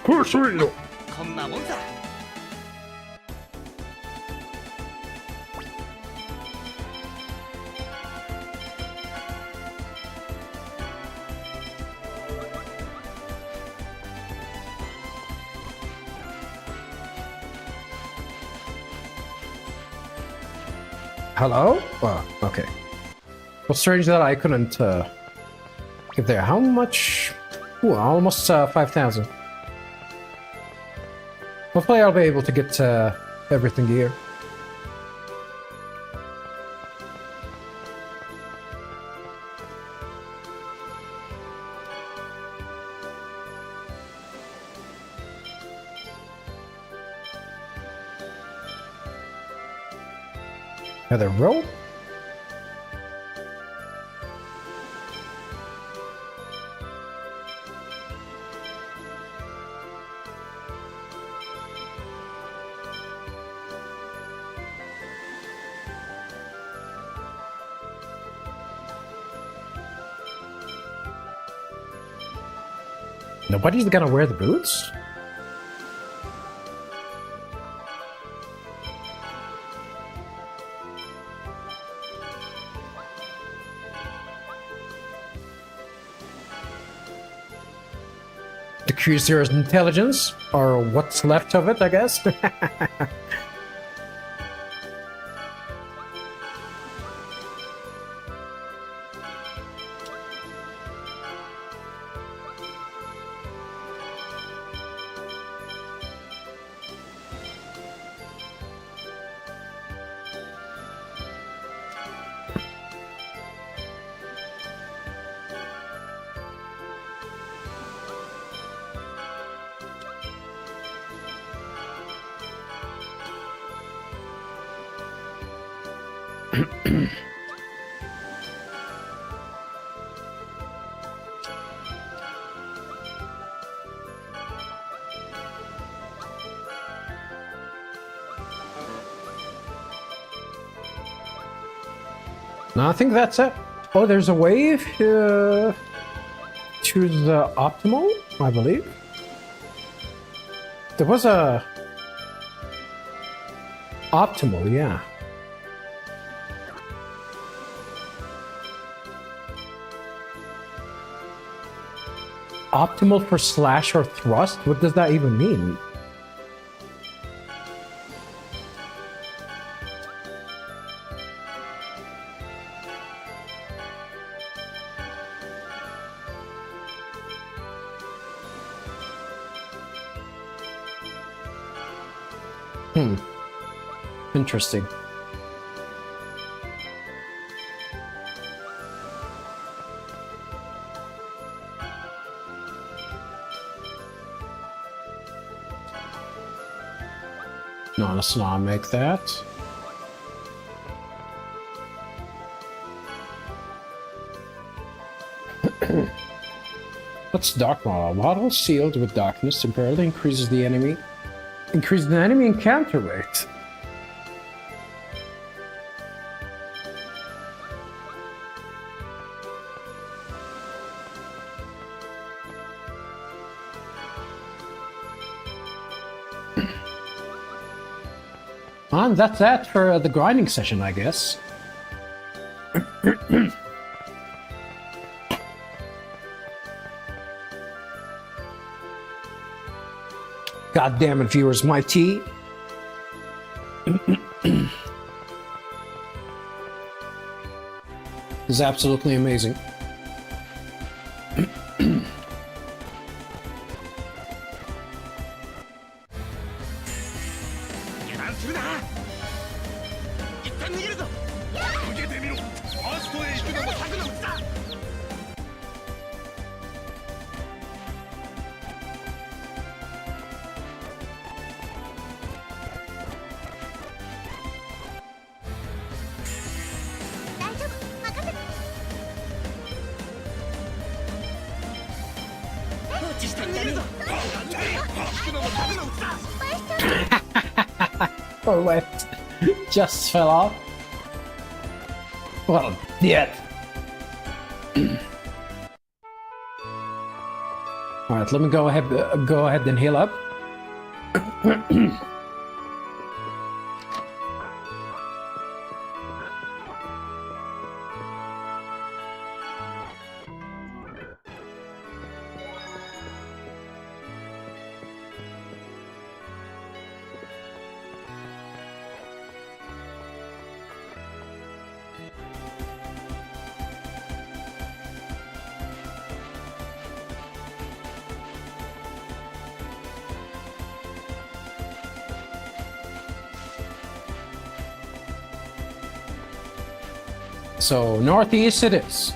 Pursuit! Hello? Oh, okay. Well, strange that I couldn't get there. How much? Ooh, almost 5,000. Hopefully I'll be able to get everything here. Another rope? Nobody's gonna wear the boots? The Crusader's intelligence, or what's left of it, I guess. No, I think that's it. Oh, there's a wave to the optimal, I believe. There was a optimal, yeah. Optimal for slash or thrust? What does that even mean? Interesting. No, let's not make that. What's dark model? Model sealed with darkness temporarily increases the enemy encounter rate. And that's that for the grinding session, I guess. God damn it, viewers, my tea. Is absolutely amazing. Oh wait, just fell off. Well, yet. All right, let me go ahead and heal up. So northeast it is.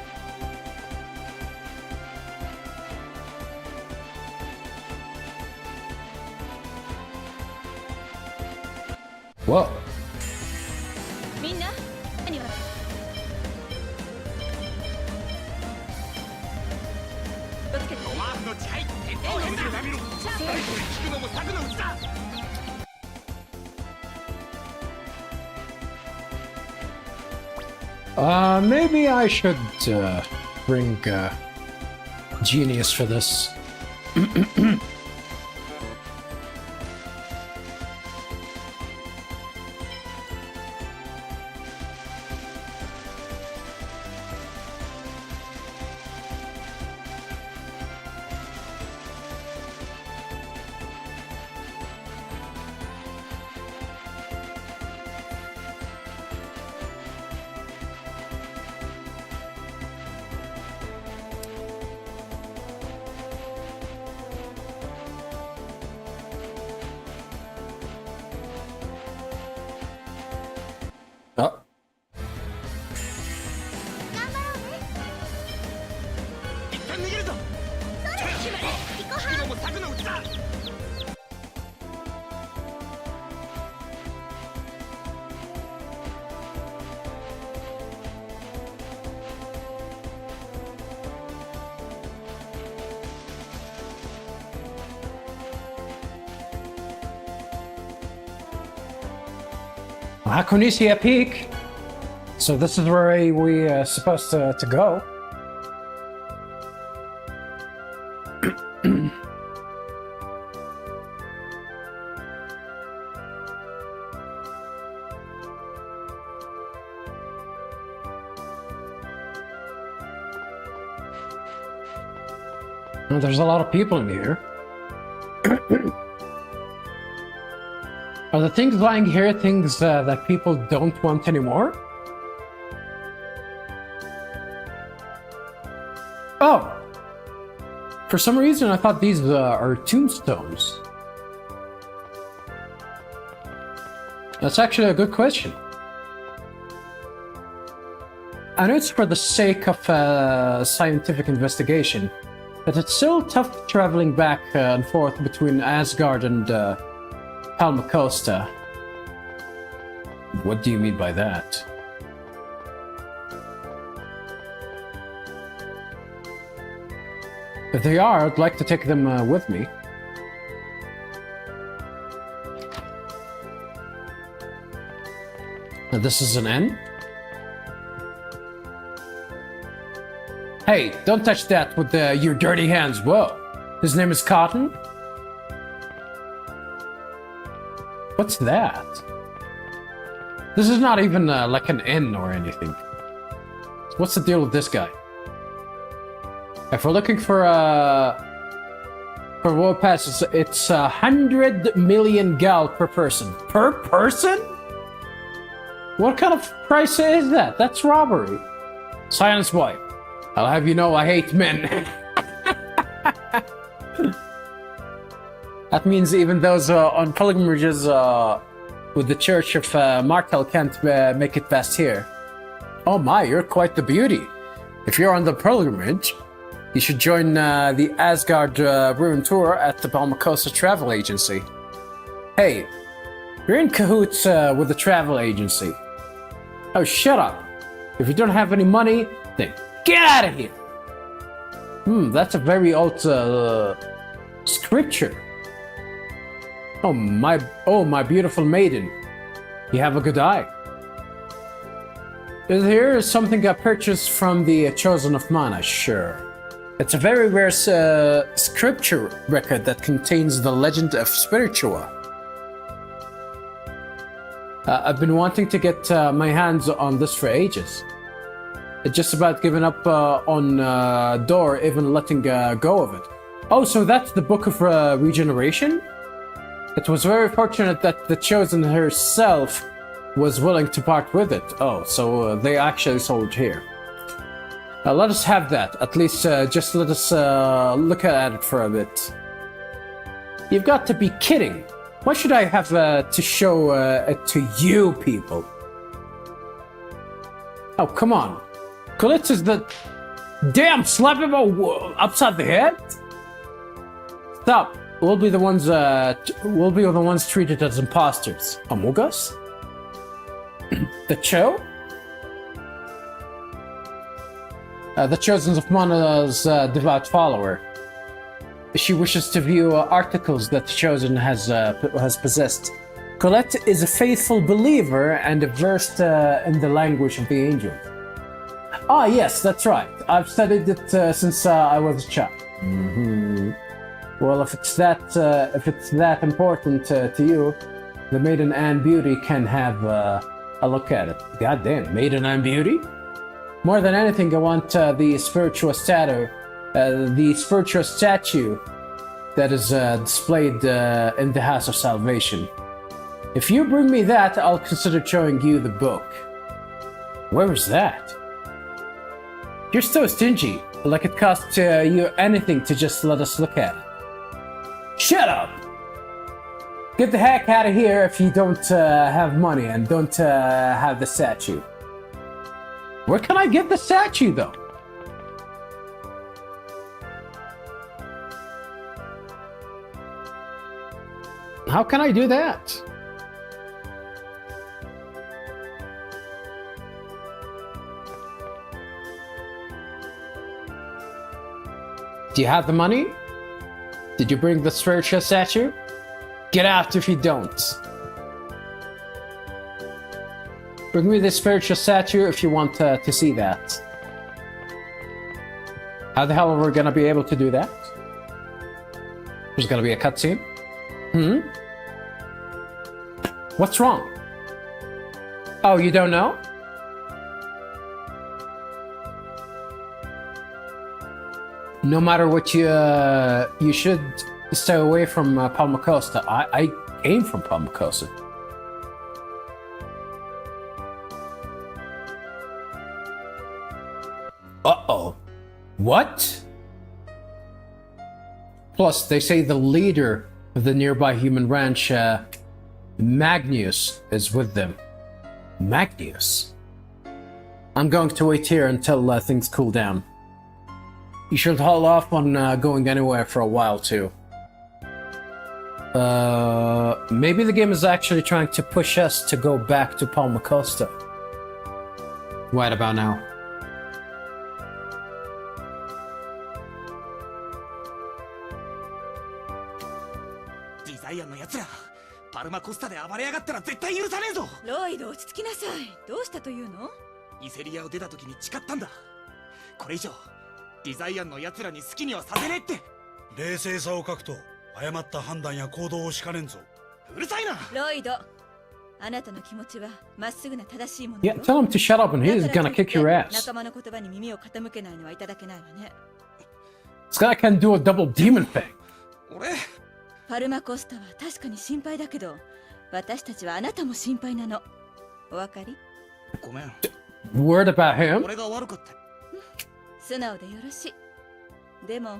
Whoa. Maybe I should bring Genius for this. Oh. Akonisia Peak. So this is where we supposed to go. Oh, there's a lot of people in here. Are the things lying here things that people don't want anymore? Oh! For some reason I thought these are tombstones. That's actually a good question. I know it's for the sake of scientific investigation, but it's still tough traveling back and forth between Asgard and Palma Costa. What do you mean by that? If they are, I'd like to take them with me. Now, this is an N? Hey, don't touch that with your dirty hands. Whoa. His name is Cotton? What's that? This is not even like an N or anything. What's the deal with this guy? If we're looking for world passes, it's 100 million gal per person. Per person? What kind of price is that? That's robbery. Silence, boy. I'll have you know I hate men. That means even those on pilgrimages with the Church of Martel can't make it past here. Oh my, you're quite the beauty. If you're on the pilgrimage, you should join the Asgard Ruin Tour at the Palma Costa Travel Agency. Hey, you're in cahoots with the travel agency. Oh, shut up. If you don't have any money, then get out of here! That's a very old scripture. Oh my beautiful maiden. You have a good eye. Here is something I purchased from the Chosen of Mana, sure. It's a very rare scripture record that contains the legend of Spiritua. I've been wanting to get my hands on this for ages. It's just about giving up on Door, even letting go of it. Oh, so that's the Book of Regeneration? It was very fortunate that the Chosen herself was willing to part with it. Oh, so they actually sold here. Let us have that. At least just let us look at it for a bit. You've got to be kidding. Why should I have to show it to you people? Oh, come on. Colette is the... Damn, slap him upside the head? Stop. We'll be the ones treated as imposters. Among us? The Cho? The Chosen of Mana's devout follower. She wishes to view articles that the Chosen has possessed. Colette is a faithful believer and versed in the language of the angels. Ah, yes, that's right. I've studied it since I was a child. Well, if it's that important to you, the Maiden Anne Beauty can have a look at it. God damn, Maiden Anne Beauty? More than anything, I want the spiritual statue that is displayed in the House of Salvation. If you bring me that, I'll consider showing you the book. Where is that? You're so stingy, like it costs you anything to just let us look at it. Shut up! Get the heck out of here if you don't have money and don't have the statue. Where can I get the statue, though? How can I do that? Do you have the money? Did you bring the spiritual statue? Get out if you don't. Bring me the spiritual statue if you want to see that. How the hell are we gonna be able to do that? There's gonna be a cutscene? What's wrong? Oh, you don't know? No matter what you should stay away from Palmacosta. I came from Palmacosta. Uh-oh. What? Plus, they say the leader of the nearby human ranch, Magnus, is with them. Magnus? I'm going to wait here until things cool down. You should hold off on going anywhere for a while, too. Maybe the game is actually trying to push us to go back to Palmacosta. Right about now. Desire の奴ら、パルマコスタで暴れやがったら絶対許さねえぞ。ロイド、落ち着きなさい。どうしたというの？イセリアを出た時に誓ったんだ。これ以上デザイアンの奴らに好きにはさせねえって。冷静さを欠くと誤った判断や行動をしかねんぞ。うるさいな。ロイド、あなたの気持ちはまっすぐな正しいものよ。 Yeah, tell him to shut up and he's gonna kick your ass. 仲間の言葉に耳を傾けないのはいただけないわね。 This guy can do a double demon thing. 俺パルマコスタは確かに心配だけど、私たちはあなたも心配なの。お分かり？ごめん。 Word about him? 俺が悪かった。素直でよろしい。でも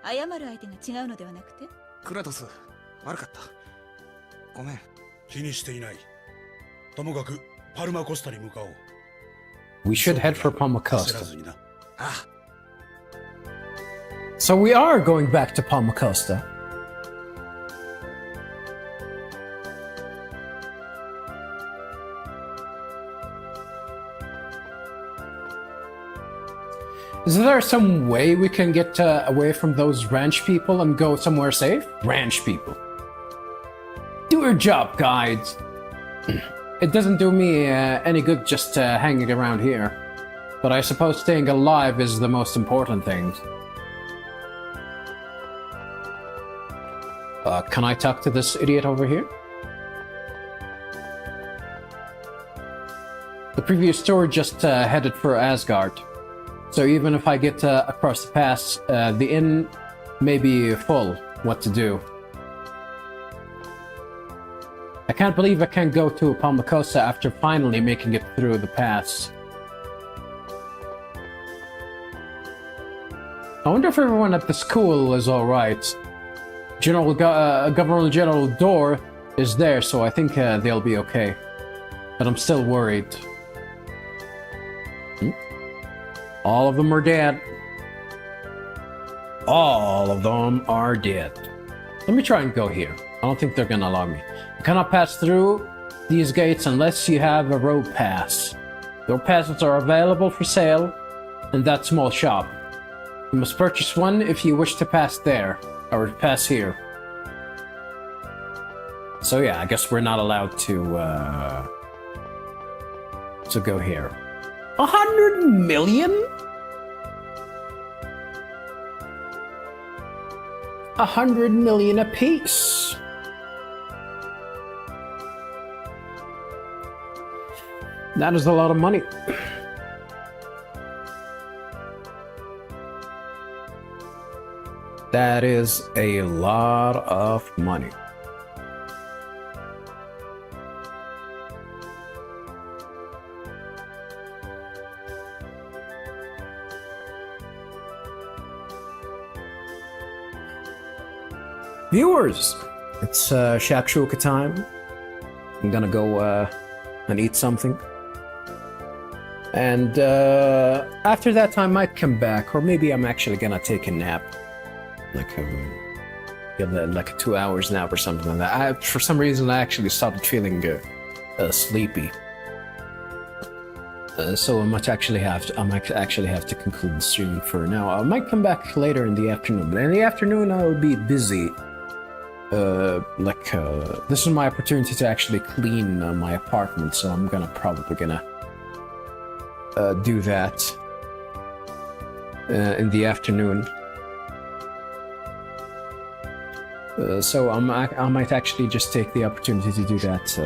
謝る相手が違うのではなくて？クラトス、悪かった。ごめん。気にしていない。ともかくパルマコスタに向かおう。 We should head for 焦ら Palmacosta. ずにな。ああ。 So we are going back to Palmacosta. Is there some way we can get away from those ranch people and go somewhere safe? Ranch people. Do your job, guides. It doesn't do me any good just hanging around here. But I suppose staying alive is the most important thing. Can I talk to this idiot over here? The previous tour just headed for Asgard. So even if I get across the pass, the inn may be full. What to do? I can't believe I can't go to Palmacosta after finally making it through the pass. I wonder if everyone at the school is alright. Governor General Door is there, so I think they'll be okay. But I'm still worried. All of them are dead. All of them are dead. Let me try and go here. I don't think they're gonna allow me. You cannot pass through these gates unless you have a road pass. Road passes are available for sale in that small shop. You must purchase one if you wish to pass there, or pass here. So yeah, I guess we're not allowed to go here. 100 million? 100 million apiece. That is a lot of money. That is a lot of money. Viewers, it's shakshuka time. I'm gonna go and eat something. And after that I might come back, or maybe I'm actually gonna take a nap. Like a 2 hours nap or something like that. For some reason I actually started feeling sleepy. So I might actually have to conclude the stream for now. I might come back later in the afternoon, but in the afternoon I'll be busy. This is my opportunity to actually clean my apartment, so I'm probably gonna do that in the afternoon. So I might actually just take the opportunity to do that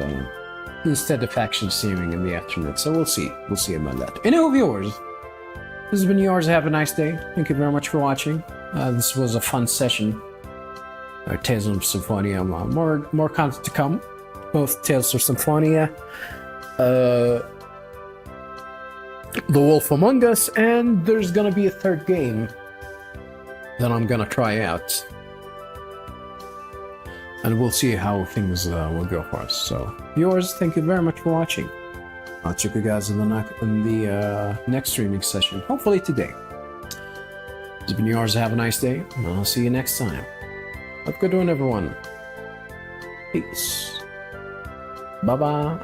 instead of actually streaming in the afternoon. So we'll see about that. Anyway, viewers, this has been yours. Have a nice day. Thank you very much for watching. This was a fun session. Tales of Symphonia. More content to come. Both Tales of Symphonia, The Wolf Among Us, and there's gonna be a third game that I'm gonna try out. And we'll see how things will go for us. So, viewers, thank you very much for watching. I'll check you guys in the next streaming session, hopefully today. It's been yours. Have a nice day, and I'll see you next time. Have a good one, everyone. Peace. Bye-bye.